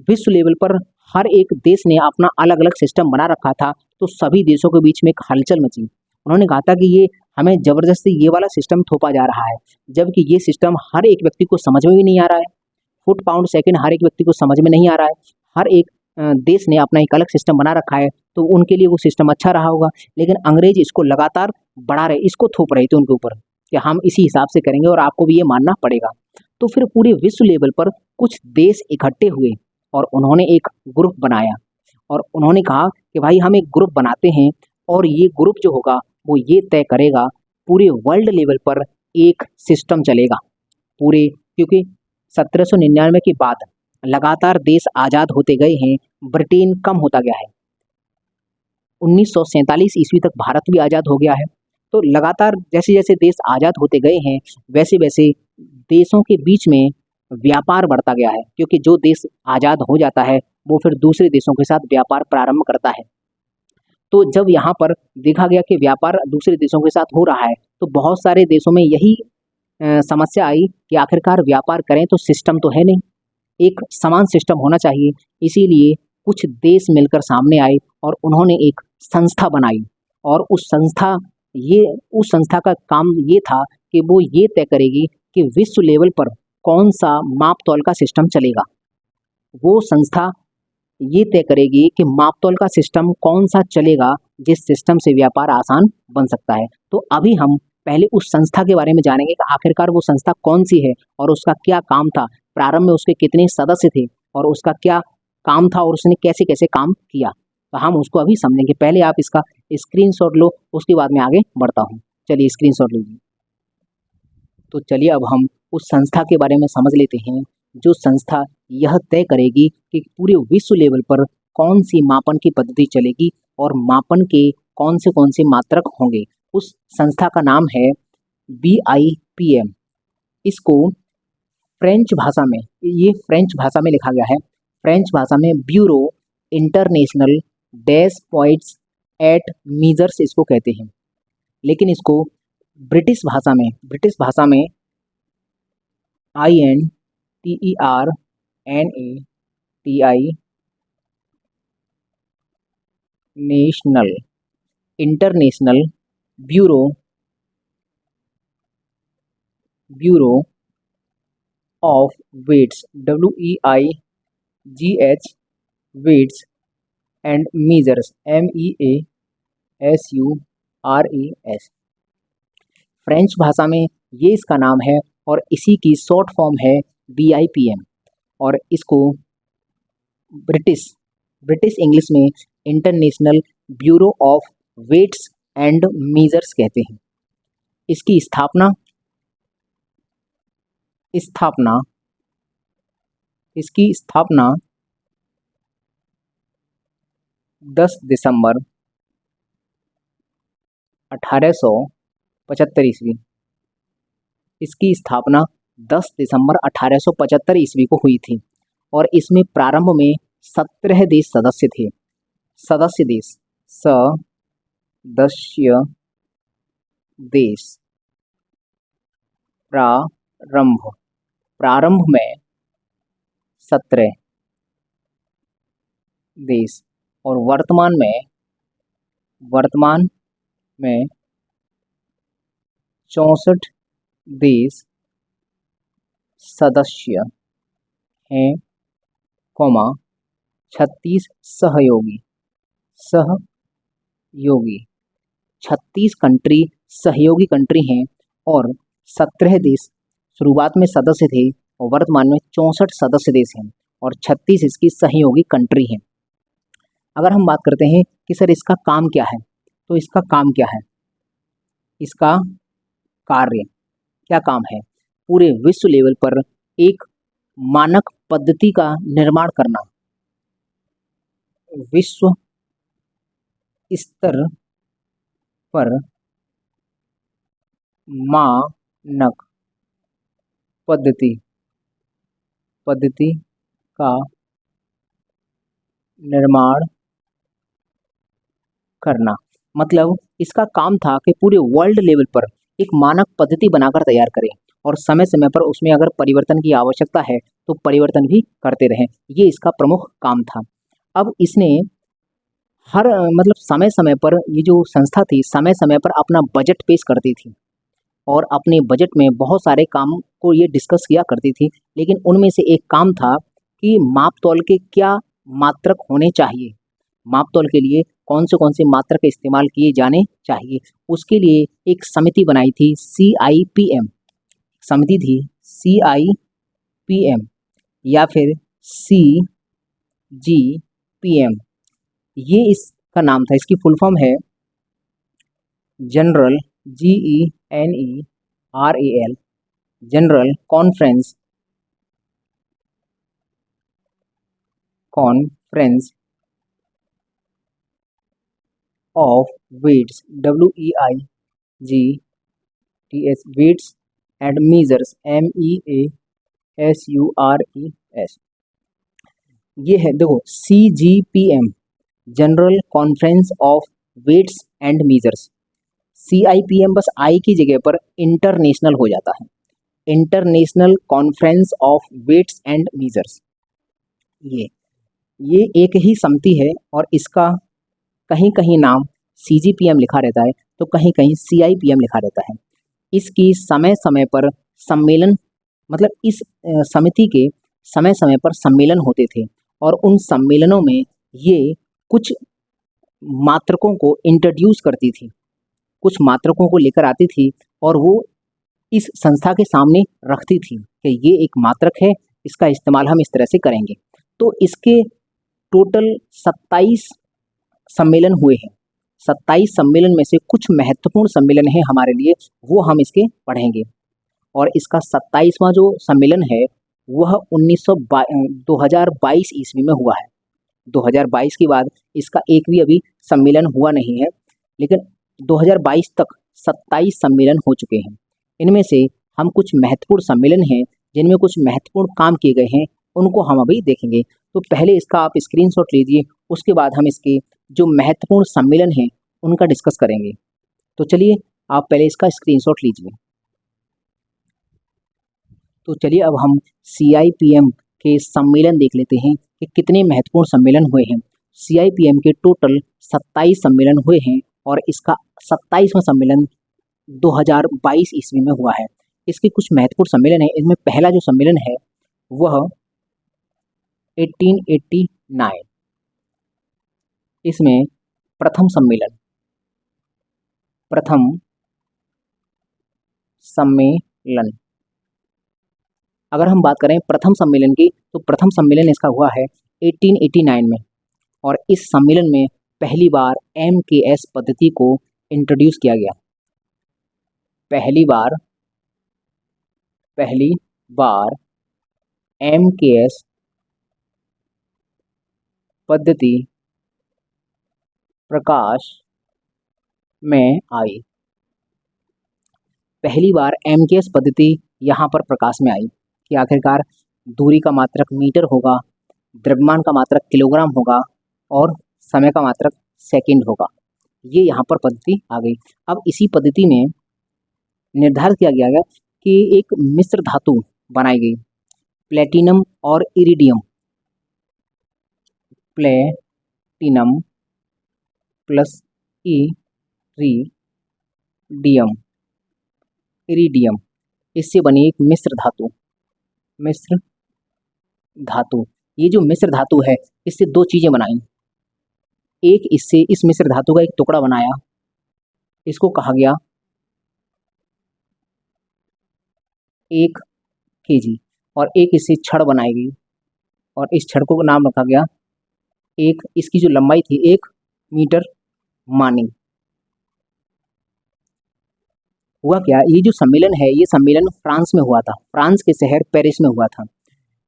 विश्व लेवल पर हर एक देश ने अपना अलग अलग सिस्टम बना रखा था, तो सभी देशों के बीच में एक हलचल मची। उन्होंने कहा था कि ये हमें ज़बरदस्ती ये वाला सिस्टम थोपा जा रहा है, जबकि ये सिस्टम हर एक व्यक्ति को समझ में भी नहीं आ रहा है। फुट पाउंड सेकंड हर एक व्यक्ति को समझ में नहीं आ रहा है। हर एक देश ने अपना एक अलग सिस्टम बना रखा है, तो उनके लिए वो सिस्टम अच्छा रहा होगा, लेकिन अंग्रेज इसको लगातार बढ़ा रहे, इसको थोप रहे थे उनके ऊपर कि हम इसी हिसाब से करेंगे और आपको भी ये मानना पड़ेगा। तो फिर पूरे विश्व लेवल पर कुछ देश इकट्ठे हुए और उन्होंने एक ग्रुप बनाया और उन्होंने कहा कि भाई हम एक ग्रुप बनाते हैं और ये ग्रुप जो होगा वो ये तय करेगा पूरे वर्ल्ड लेवल पर एक सिस्टम चलेगा पूरे, क्योंकि 1799 के बाद लगातार देश आज़ाद होते गए हैं, ब्रिटेन कम होता गया है। 1947 ईस्वी तक भारत भी आज़ाद हो गया है। तो लगातार जैसे जैसे देश आज़ाद होते गए हैं वैसे वैसे देशों के बीच में व्यापार बढ़ता गया है, क्योंकि जो देश आज़ाद हो जाता है वो फिर दूसरे देशों के साथ व्यापार प्रारंभ करता है। तो जब यहाँ पर देखा गया कि व्यापार दूसरे देशों के साथ हो रहा है, तो बहुत सारे देशों में यही समस्या आई कि आखिरकार व्यापार करें तो सिस्टम तो है नहीं, एक समान सिस्टम होना चाहिए। इसीलिए कुछ देश मिलकर सामने आए और उन्होंने एक संस्था बनाई और उस संस्था ये उस संस्था का काम ये था कि वो ये तय करेगी कि विश्व लेवल पर कौन सा माप तौल का सिस्टम चलेगा। वो संस्था ये तय करेगी कि माप तौल का सिस्टम कौन सा चलेगा जिस सिस्टम से व्यापार आसान बन सकता है। तो अभी हम पहले उस संस्था के बारे में जानेंगे कि आखिरकार वो संस्था कौन सी है और उसका क्या काम था, प्रारंभ में उसके कितने सदस्य थे और उसका क्या काम था और उसने कैसे कैसे काम किया। तो हम उसको अभी समझेंगे। पहले आप इसका स्क्रीनशॉट लो, उसके बाद में आगे बढ़ता हूँ। चलिए स्क्रीनशॉट लीजिए। तो चलिए अब हम उस संस्था के बारे में समझ लेते हैं जो संस्था यह तय करेगी कि पूरे विश्व लेवल पर कौन सी मापन की पद्धति चलेगी और मापन के कौन से मात्रक होंगे। उस संस्था का नाम है BIPM। इसको फ्रेंच भाषा में, ये फ्रेंच भाषा में लिखा गया है, फ्रेंच भाषा में ब्यूरो इंटरनेशनल डैश पॉइंट्स एट मीजर्स इसको कहते हैं। लेकिन इसको ब्रिटिश भाषा में INTERNATI national international bureau of weights WEIGH weights and measures MEASURES French भाषा में ये इसका नाम है और इसी की शॉर्ट फॉर्म है BIPM। और इसको ब्रिटिश इंग्लिश में international bureau of weights and measures कहते हैं। इसकी स्थापना 10 दिसंबर 1875 ईस्वी। इसकी स्थापना 10 दिसंबर 1875 ईस्वी को हुई थी और इसमें प्रारंभ में 17 देश सदस्य थे। सदस्य देश प्रारंभ में 17 देश और वर्तमान में 64 देश सदस्य हैं, 36 सहयोगी 36 कंट्री सहयोगी कंट्री हैं और 17 देश शुरुआत में सदस्य थे और वर्तमान में 64 सदस्य देश हैं और 36 इसकी सहयोगी कंट्री हैं। अगर हम बात करते हैं कि सर इसका काम क्या है, तो इसका काम क्या है, इसका कार्य क्या काम है, पूरे विश्व लेवल पर एक मानक पद्धति का निर्माण करना, विश्व स्तर पर मानक पद्धति का निर्माण करना। मतलब इसका काम था कि पूरे वर्ल्ड लेवल पर एक मानक पद्धति बनाकर तैयार करें और समय समय पर उसमें अगर परिवर्तन की आवश्यकता है तो परिवर्तन भी करते रहें। ये इसका प्रमुख काम था। अब इसने हर समय समय पर, ये जो संस्था थी समय समय पर अपना बजट पेश करती थी और अपने बजट में बहुत सारे काम को ये डिस्कस किया करती थी। लेकिन उनमें से एक काम था कि माप तौल के क्या मात्रक होने चाहिए, माप तौल के लिए कौन से मात्रक इस्तेमाल किए जाने चाहिए। उसके लिए एक समिति बनाई थी CIPM, समिति थी CIPM या फिर CGPM, ये इसका नाम था। इसकी फुल फॉर्म है general GENERAL general conference of weights WEIGHTS weights and measures MEASURES। ये है, देखो, CGPM general conference of weights and measures. CIPM बस आई की जगह पर इंटरनेशनल हो जाता है, international conference of weights and measures. ये एक ही समिति है और इसका कहीं कहीं नाम CGPM लिखा रहता है। तो कहीं कहीं CIPM लिखा रहता है। इसकी समय समय पर सम्मेलन, मतलब इस समिति के समय समय पर सम्मेलन होते थे और उन सम्मेलनों में ये कुछ मात्रकों को इंट्रोड्यूस करती थी, कुछ मात्रकों को लेकर आती थी और वो इस संस्था के सामने रखती थी कि ये एक मात्रक है, इसका इस्तेमाल हम इस तरह से करेंगे। तो इसके टोटल 27 सम्मेलन हुए हैं। 27 सम्मेलन में से कुछ महत्वपूर्ण सम्मेलन हैं हमारे लिए, वो हम इसके पढ़ेंगे। और इसका 27वां जो सम्मेलन है वह 2022 ईस्वी में हुआ है। 2022 के बाद इसका एक भी अभी सम्मेलन हुआ नहीं है, लेकिन 2022 तक 27 सम्मेलन हो चुके हैं। इनमें से हम कुछ महत्वपूर्ण सम्मेलन हैं जिनमें कुछ महत्वपूर्ण काम किए गए हैं, उनको हम अभी देखेंगे। तो पहले इसका आप स्क्रीनशॉट लीजिए, उसके बाद हम इसके जो महत्वपूर्ण सम्मेलन हैं उनका डिस्कस करेंगे। तो चलिए आप पहले इसका स्क्रीनशॉट लीजिए। तो चलिए अब हम CIPM के सम्मेलन देख लेते हैं कि कितने महत्वपूर्ण सम्मेलन हुए हैं। CIPM के टोटल 27 सम्मेलन हुए हैं और इसका 27वां सम्मेलन 2022 ईस्वी में हुआ है। इसके कुछ महत्वपूर्ण सम्मेलन हैं। इनमें पहला जो सम्मेलन है वह 1889, इसमें प्रथम सम्मेलन, अगर हम बात करें प्रथम सम्मेलन की तो प्रथम सम्मेलन इसका हुआ है 1889 में और इस सम्मेलन में पहली बार MKS पद्धति को इंट्रोड्यूस किया गया। पहली बार MKS पद्धति प्रकाश में आई। पहली बार MKS पद्धति यहाँ पर प्रकाश में आई कि आखिरकार दूरी का मात्रक मीटर होगा, द्रव्यमान का मात्रक किलोग्राम होगा और समय का मात्रक सेकंड होगा। ये यहाँ पर पद्धति आ गई। अब इसी पद्धति में निर्धारित किया गया कि एक मिश्र धातु बनाई गई, प्लेटिनम और इरिडियम, प्लेटिनम प्लस इरिडियम, इससे बनी एक मिश्र धातु। ये जो मिश्र धातु है इससे दो चीजें बनाई। एक, इससे इस मिश्र धातु का एक टुकड़ा बनाया, इसको कहा गया 1 kg, और एक इससे छड़ बनाई गई और इस छड़ को नाम रखा गया इसकी जो लंबाई थी 1 मीटर मानी। हुआ क्या, ये जो सम्मेलन है ये सम्मेलन फ्रांस में हुआ था, फ्रांस के शहर पेरिस में हुआ था।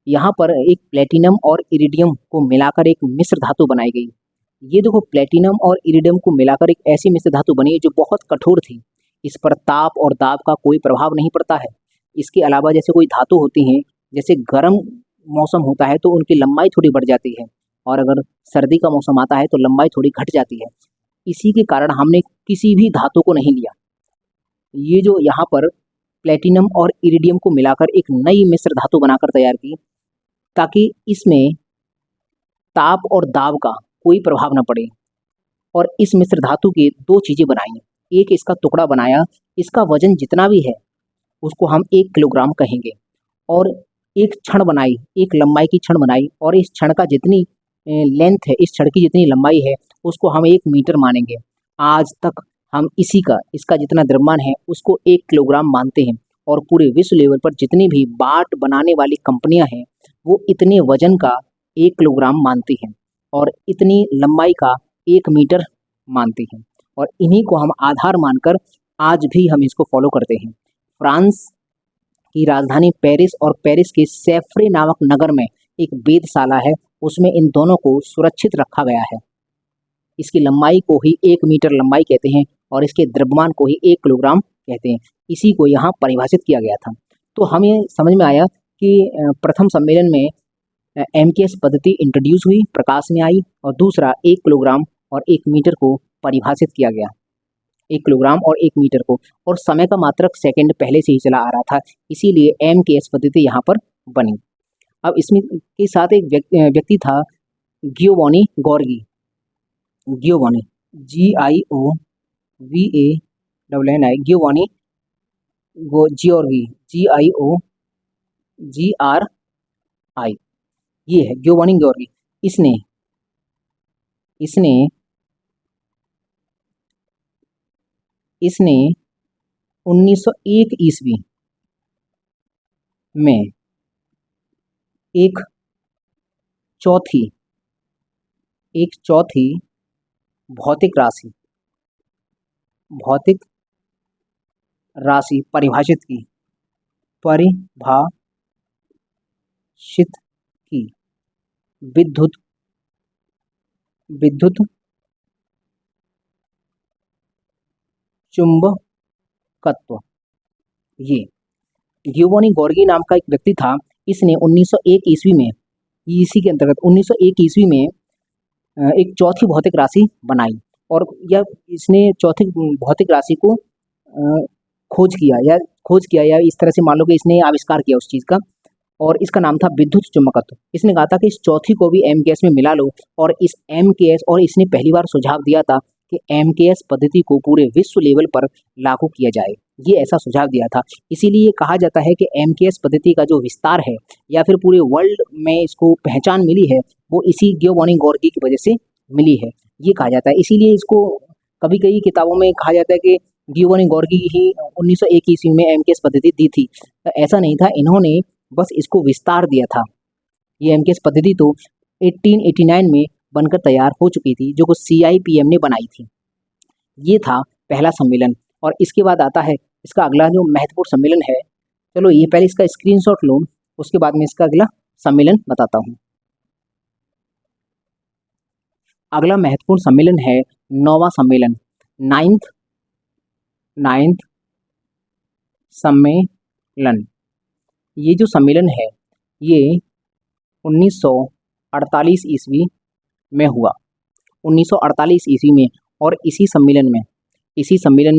यहाँ पर एक प्लेटिनम और इरिडियम को मिलाकर एक मिश्र धातु बनाई गई। ये देखो, प्लेटिनम और इरिडियम को मिलाकर एक ऐसी मिश्र धातु बनी जो बहुत कठोर थी, इस पर ताप और दाब का कोई प्रभाव नहीं पड़ता है। इसके अलावा जैसे कोई धातु होती हैं, जैसे गर्म मौसम होता है तो उनकी लंबाई थोड़ी बढ़ जाती है और अगर सर्दी का मौसम आता है तो लंबाई थोड़ी घट जाती है। इसी के कारण हमने किसी भी धातु को नहीं लिया, ये जो यहाँ पर प्लेटिनम और इरिडियम को मिलाकर एक नई मिश्र धातु बनाकर तैयार की, ताकि इसमें ताप और दाब का कोई प्रभाव न पड़े। और इस मिश्र धातु के दो चीजें बनाई, एक इसका टुकड़ा बनाया, इसका वजन जितना भी है उसको हम 1 किलोग्राम कहेंगे, और एक छड़ बनाई, एक लंबाई की छड़ बनाई, और इस छड़ का जितनी लेंथ है, इस छड़ की जितनी लंबाई है उसको हम 1 मीटर मानेंगे। आज तक हम इसका जितना द्रव्यमान है उसको 1 किलोग्राम मानते हैं, और पूरे विश्व लेवल पर जितनी भी बाट बनाने वाली कंपनियां हैं वो इतने वजन का 1 किलोग्राम मानती हैं और इतनी लंबाई का 1 मीटर मानती हैं, और इन्हीं को हम आधार मानकर आज भी हम इसको फॉलो करते हैं। फ्रांस की राजधानी पेरिस और पेरिस के सेफ्रे नामक नगर में एक वेधशाला है, उसमें इन दोनों को सुरक्षित रखा गया है। इसकी लंबाई को ही 1 मीटर लंबाई कहते हैं और इसके द्रव्यमान को ही 1 किलोग्राम कहते हैं। इसी को यहाँ परिभाषित किया गया था। तो हमें समझ में आया कि प्रथम सम्मेलन में MKS पद्धति इंट्रोड्यूस हुई, प्रकाश में आई, और दूसरा 1 किलोग्राम और 1 मीटर को परिभाषित किया गया, 1 किलोग्राम और 1 मीटर को, और समय का मात्रक सेकंड पहले से ही चला आ रहा था, इसीलिए MKS पद्धति यहाँ पर बनी। अब इसमें के साथ एक व्यक्ति था, गियोवानी गॉर्गी, GIOVANNI VANNI गियोवानी GIOGRI, ये है गियोवानी गॉर्गी। इसने इसने इसने 1901 ईस्वी में एक चौथी भौतिक राशि परिभाषित की विद्युत चुंबकत्व। ये गियोवानी गॉर्गी नाम का एक व्यक्ति था। इसने 1901 ईस्वी में, इसी के अंतर्गत 1901 ईस्वी में एक चौथी भौतिक राशि बनाई, और यह इसने चौथी भौतिक राशि को खोज किया या इस तरह से मान लो कि इसने आविष्कार किया उस चीज़ का, और इसका नाम था विद्युत चुंबकत्व। इसने कहा था कि इस चौथी को भी एमकेएस में मिला लो, और इस एमकेएस, और इसने पहली बार सुझाव दिया था कि एमकेएस पद्धति को पूरे विश्व लेवल पर लागू किया जाए, ये ऐसा सुझाव दिया था। इसीलिए कहा जाता है कि एमकेएस पद्धति का जो विस्तार है या फिर पूरे वर्ल्ड में इसको पहचान मिली है, वो इसी गियोवानी गॉर्गी की वजह से मिली है, ये कहा जाता है। इसीलिए इसको कभी कई किताबों में कहा जाता है कि गियोवानी गॉर्गी ही 1901 ईस्वी में एमकेएस पद्धति दी थी। तो ऐसा नहीं था, इन्होंने बस इसको विस्तार दिया था। ये एमकेएस पद्धति तो 1889 में बनकर तैयार हो चुकी थी, जो CIPM ने बनाई थी। ये था पहला सम्मेलन, और इसके बाद आता है इसका अगला जो महत्वपूर्ण सम्मेलन है। चलो ये पहले इसका स्क्रीनशॉट लो, उसके बाद में इसका अगला सम्मेलन बताता हूँ। अगला महत्वपूर्ण सम्मेलन है 9वां सम्मेलन, नाइन्थ सम्मेलन। ये जो सम्मेलन है ये 1948 ईस्वी में हुआ, 1948 ईस्वी में। और इसी सम्मेलन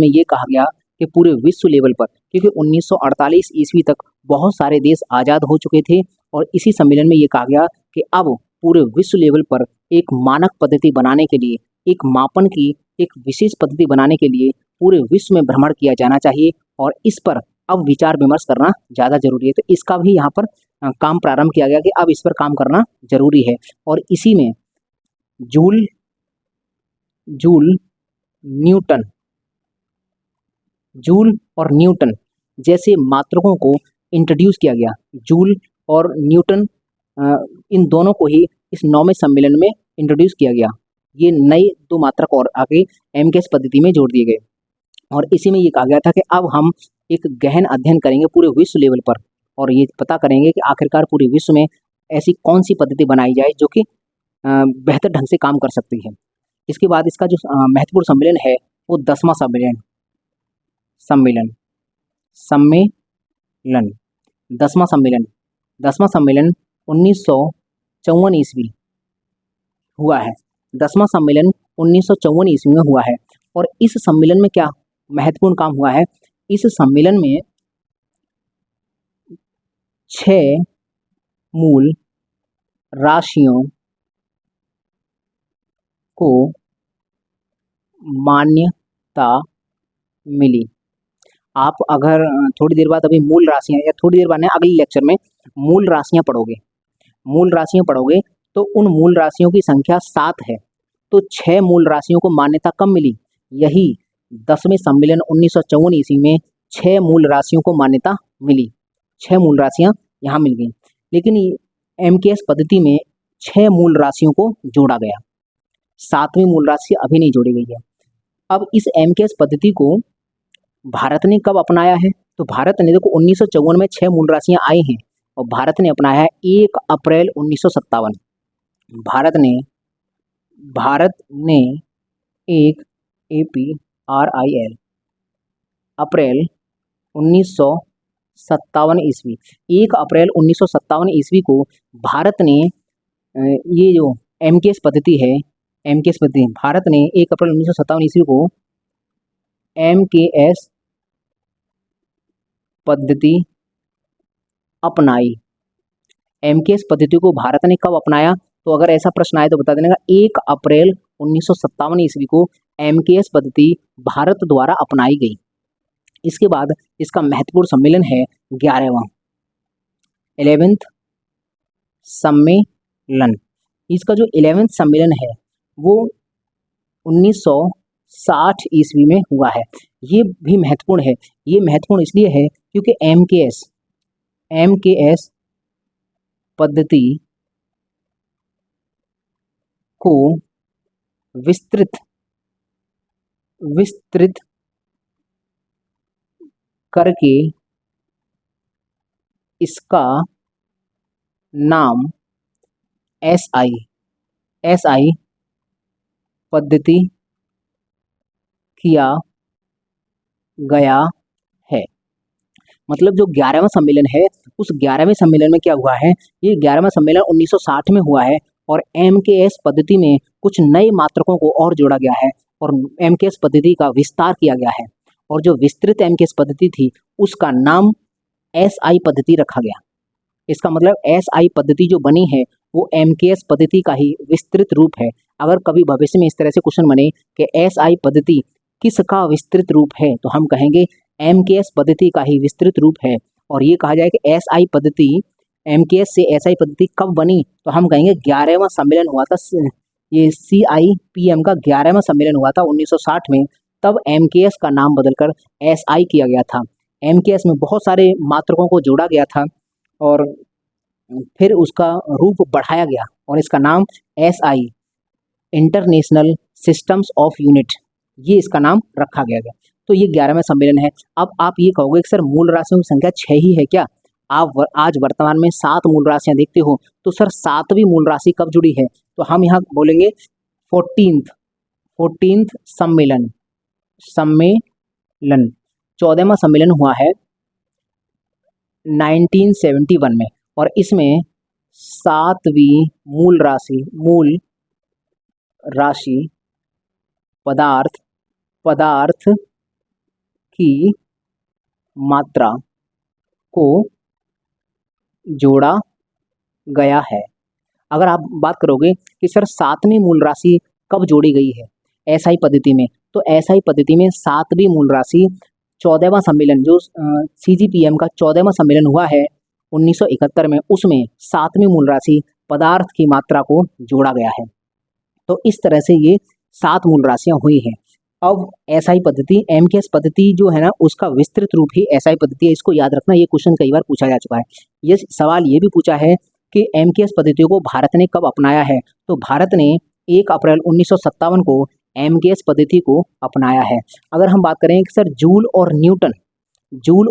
में ये कहा गया कि पूरे विश्व लेवल पर, क्योंकि 1948 ईस्वी तक बहुत सारे देश आज़ाद हो चुके थे, और इसी सम्मेलन में ये कहा गया कि अब पूरे विश्व लेवल पर एक मानक पद्धति बनाने के लिए, एक मापन की एक विशेष पद्धति बनाने के लिए पूरे विश्व में भ्रमण किया जाना चाहिए, और इस पर अब विचार विमर्श करना ज़्यादा जरूरी है। तो इसका भी यहाँ पर काम प्रारंभ किया गया कि अब इस पर काम करना जरूरी है। और इसी में जूल और न्यूटन जैसे मात्रकों को इंट्रोड्यूस किया गया। जूल और न्यूटन, इन दोनों को ही इस 9वें सम्मेलन में इंट्रोड्यूस किया गया। ये नए 2 मात्रक और आगे एमकेएस पद्धति में जोड़ दिए गए, और इसी में ये कहा गया था कि अब हम एक गहन अध्ययन करेंगे पूरे विश्व लेवल पर, और ये पता करेंगे कि आखिरकार पूरे विश्व में ऐसी कौन सी पद्धति बनाई जाए जो कि बेहतर ढंग से काम कर सकती है। इसके बाद इसका जो महत्वपूर्ण सम्मेलन है वो 10वां सम्मेलन 10वां सम्मेलन 1954 ईस्वी हुआ है। 10वां सम्मेलन 1954 ईस्वी में हुआ है, और इस सम्मेलन में क्या महत्वपूर्ण काम हुआ है? इस सम्मेलन में 6 मूल राशियों को मान्यता मिली। आप अगर थोड़ी देर बाद, अभी मूल राशियां, या थोड़ी देर बाद नहीं, अगले लेक्चर में मूल राशियां पढ़ोगे तो उन मूल राशियों की संख्या 7 है। तो 6 मूल राशियों को मान्यता कब मिली? यही 10वें सम्मेलन 1954 ईस्वी में 6 मूल राशियों को मान्यता मिली। 6 मूल राशियां यहाँ मिल गई, लेकिन एमकेएस पद्धति में 6 मूल राशियों को जोड़ा गया, 7वीं मूल राशि अभी नहीं जोड़ी गई है। अब इस एमकेएस पद्धति को भारत ने कब अपनाया है? तो भारत ने, देखो 1954 में 6 मूल राशियां आई हैं, और भारत ने अपनाया है 1 अप्रैल 1957। भारत ने 1 APRIL अप्रैल 1957 ईस्वी, 1 अप्रैल 1957 ईस्वी को भारत ने ये जो एमकेएस पद्धति है, भारत ने 1 अप्रैल 1957 ईस्वी को एमकेएस पद्धति अपनाई। एमकेएस पद्धति को भारत ने कब अपनाया? तो अगर ऐसा प्रश्न आए तो बता देना, 1 अप्रैल 1957 ईस्वी को MKS पद्धति भारत द्वारा अपनाई गई। इसके बाद इसका महत्वपूर्ण सम्मेलन है 11वां 11th सम्मेलन। इसका जो 11th सम्मेलन है वो 1960 ईस्वी में हुआ है। ये भी महत्वपूर्ण है। ये महत्वपूर्ण इसलिए है क्योंकि MKS पद्धति को विस्तृत करके इसका नाम SI पद्धति किया गया है। मतलब जो 11वां सम्मेलन है उस 11वें सम्मेलन में क्या हुआ है, ये 11वां सम्मेलन 1960 में हुआ है और MKS पद्धति में कुछ नए मात्रकों को और जोड़ा गया है और MKS पद्धति का विस्तार किया गया है और जो विस्तृत MKS पद्धति थी उसका नाम SI पद्धति रखा गया। इसका मतलब SI पद्धति जो बनी है वो MKS पद्धति का ही विस्तृत रूप है। अगर कभी भविष्य में इस तरह से क्वेश्चन बने कि SI पद्धति किसका विस्तृत रूप है तो हम कहेंगे MKS पद्धति का ही विस्तृत रूप है। और ये कहा जाए कि SI पद्धति MKS से SI पद्धति कब बनी तो हम कहेंगे 11वां सम्मेलन हुआ था। ये CIPM का 11वां सम्मेलन हुआ था 1960 में, तब MKS का नाम बदलकर SI किया गया था। MKS में बहुत सारे मात्रकों को जोड़ा गया था और फिर उसका रूप बढ़ाया गया और इसका नाम SI international systems of unit, ये इसका नाम रखा गया। तो ये 11वां सम्मेलन है। अब आप ये कहोगे कि सर मूल राशियों की संख्या 6 ही है क्या? आप आज वर्तमान में 7 मूल राशियां देखते हो, तो सर 7वीं मूल राशि कब जुड़ी है? तो हम यहाँ बोलेंगे 14th सम्मेलन 14वां सम्मेलन हुआ है 1971 में और इसमें 7वीं मूल राशि पदार्थ की मात्रा को जोड़ा गया है। अगर आप बात करोगे कि सर 7वीं मूल राशि कब जोड़ी गई है SI पद्धति में, तो SI पद्धति में 7वीं मूल राशि 14वां सम्मेलन जो CGPM का 14वां सम्मेलन हुआ है 1971 में, उसमें 7वीं मूल राशि पदार्थ की मात्रा को जोड़ा गया है। तो इस तरह से ये 7 मूल राशियां हुई हैं। अब SI पद्धति MKS पद्धति जो है ना उसका विस्तृत रूप ही SI पद्धति है। इसको याद रखना, ये क्वेश्चन कई बार पूछा जा चुका है। ये सवाल ये भी पूछा है कि MKS पद्धति को भारत ने कब अपनाया है, तो भारत ने 1 अप्रैल 1957 को MKS पद्धति को अपनाया है। अगर हम बात करें कि सर जूल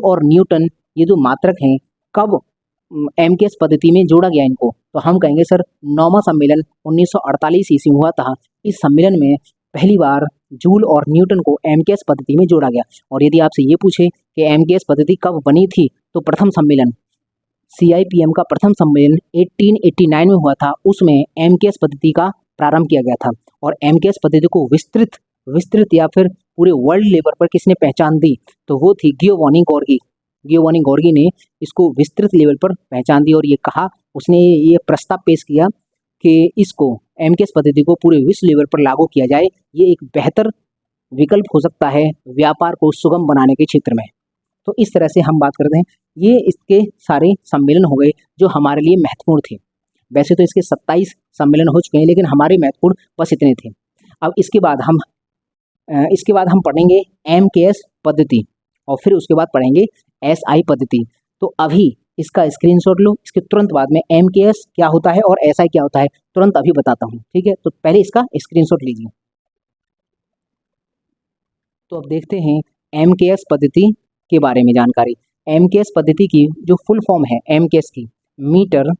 और न्यूटन ये जो मात्रक हैं कब MKS पद्धति में जोड़ा गया इनको, तो हम कहेंगे सर 9वां सम्मेलन 1948 ईस्वी में हुआ था। इस सम्मेलन में पहली बार जूल और न्यूटन को MKS पद्धति में जोड़ा गया। और यदि आपसे ये पूछे कि MKS पद्धति कब बनी थी, तो प्रथम सम्मेलन CIPM का प्रथम सम्मेलन 1889 में हुआ था, उसमें MKS पद्धति का प्रारंभ किया गया था। और MKS पद्धति को विस्तृत या फिर पूरे वर्ल्ड लेवल पर किसने पहचान दी, तो वो थी गियोवानी गॉर्गी ने इसको विस्तृत लेवल पर पहचान दी और ये कहा, उसने ये प्रस्ताव पेश किया कि इसको MKS पद्धति को पूरे विश्व लेवल पर लागू किया जाए, ये एक बेहतर विकल्प हो सकता है व्यापार को सुगम बनाने के क्षेत्र में। तो इस तरह से हम बात करते हैं, ये इसके सारे सम्मेलन हो गए जो हमारे लिए महत्वपूर्ण थे। वैसे तो इसके 27 सम्मेलन हो चुके हैं, लेकिन हमारे महत्वपूर्ण बस इतने थे। अब इसके बाद हम पढ़ेंगे MKS पद्धति और फिर उसके बाद पढ़ेंगे SI पद्धति। तो अभी इसका स्क्रीनशॉट लो, इसके तुरंत बाद में MKS क्या होता है और SI क्या होता है तुरंत अभी बताता हूँ, ठीक है? तो पहले इसका स्क्रीनशॉट लीजिए। तो अब देखते हैं MKS पद्धति के बारे में जानकारी। MKS पद्धति की जो फुल फॉर्म है MKS की, मीटर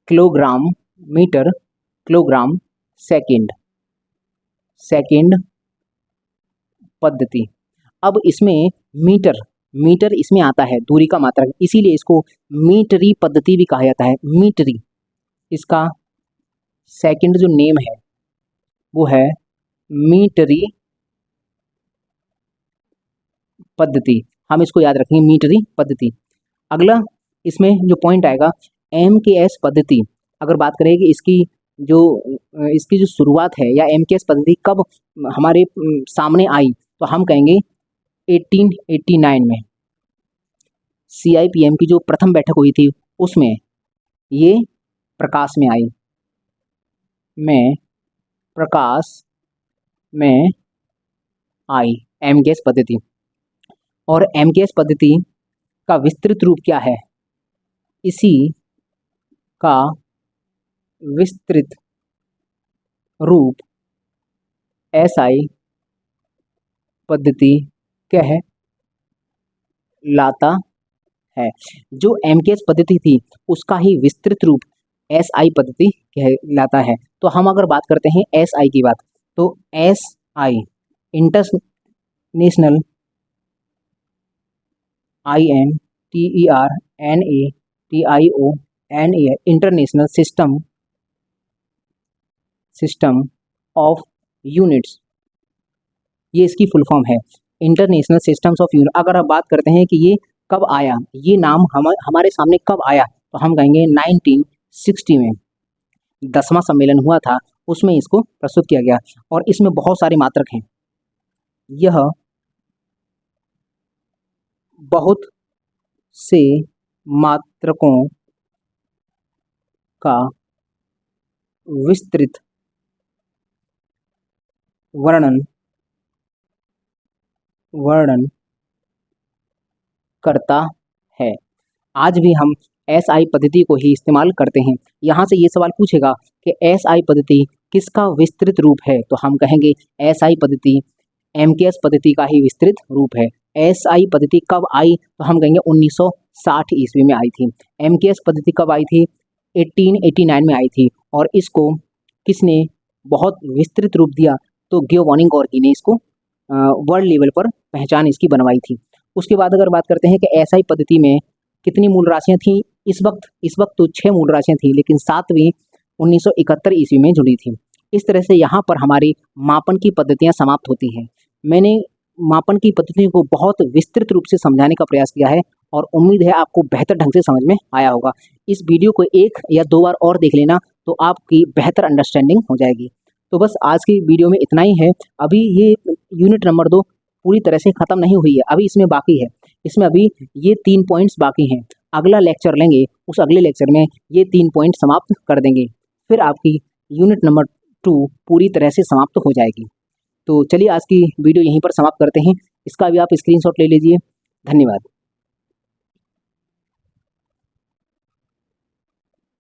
किलोग्राम सेकेंड पद्धति। अब इसमें मीटर इसमें आता है दूरी का मात्रक, इसीलिए इसको मीटरी पद्धति भी कहा जाता है। मीटरी, इसका सेकंड जो नेम है वो है मीटरी पद्धति, हम इसको याद रखेंगे मीटरी पद्धति। अगला इसमें जो पॉइंट आएगा MKS पद्धति, अगर बात करें कि इसकी जो इसकी जो शुरुआत है या एमकेएस पद्धति कब हमारे सामने आई, तो हम कहेंगे 1889 में CIPM की जो प्रथम बैठक हुई थी उसमें ये प्रकाश में आई, एमकेएस पद्धति। और एमकेएस पद्धति का विस्तृत रूप क्या है? इसी का विस्तृत रूप SI पद्धति कहलाता है। जो एमकेएस पद्धति थी उसका ही विस्तृत रूप SI पद्धति कहलाता है। तो हम अगर बात करते हैं SI की बात, तो SI international INTERNATIONA international system of units, ये इसकी फुल फॉर्म है, इंटरनेशनल सिस्टम्स ऑफ यूनिट। अगर आप बात करते हैं कि ये कब आया, ये नाम हमारे सामने कब आया, तो हम कहेंगे 1960 में 10वां सम्मेलन हुआ था, उसमें इसको प्रस्तुत किया गया। और इसमें बहुत सारे मात्रक हैं, यह बहुत से मात्रकों का विस्तृत वर्णन करता है। आज भी हम SI पद्धति को ही इस्तेमाल करते हैं। यहाँ से ये सवाल पूछेगा कि SI पद्धति किसका विस्तृत रूप है, तो हम कहेंगे SI पद्धति एमकेएस पद्धति का ही विस्तृत रूप है। SI पद्धति कब आई, तो हम कहेंगे 1960 ईस्वी में आई थी। एमकेएस पद्धति कब आई थी? 1889 में आई थी। और इसको किसने बहुत विस्तृत रूप दिया, तो गियोवानी गॉर्की ने इसको वर्ल्ड लेवल पर पहचान इसकी बनवाई थी। उसके बाद अगर बात करते हैं कि SI पद्धति में कितनी मूल राशियाँ थीं, इस वक्त तो 6 मूल राशियाँ थीं, लेकिन 7वीं 1971 ईस्वी में जुड़ी थी। इस तरह से यहाँ पर हमारी मापन की पद्धतियाँ समाप्त होती हैं। मैंने मापन की पद्धतियों को बहुत विस्तृत रूप से समझाने का प्रयास किया है और उम्मीद है आपको बेहतर ढंग से समझ में आया होगा। इस वीडियो को 1 या 2 बार और देख लेना, तो आपकी बेहतर अंडरस्टैंडिंग हो जाएगी। तो बस आज की वीडियो में इतना ही है। अभी ये यूनिट नंबर 2 पूरी तरह से ख़त्म नहीं हुई है, अभी इसमें बाकी है। इसमें अभी ये 3 पॉइंट्स बाकी हैं। अगला लेक्चर लेंगे, उस अगले लेक्चर में ये 3 पॉइंट समाप्त कर देंगे, फिर आपकी यूनिट नंबर 2 पूरी तरह से समाप्त हो जाएगी। तो चलिए आज की वीडियो यहीं पर समाप्त करते हैं। इसका भी आप स्क्रीनशॉट ले लीजिए। धन्यवाद।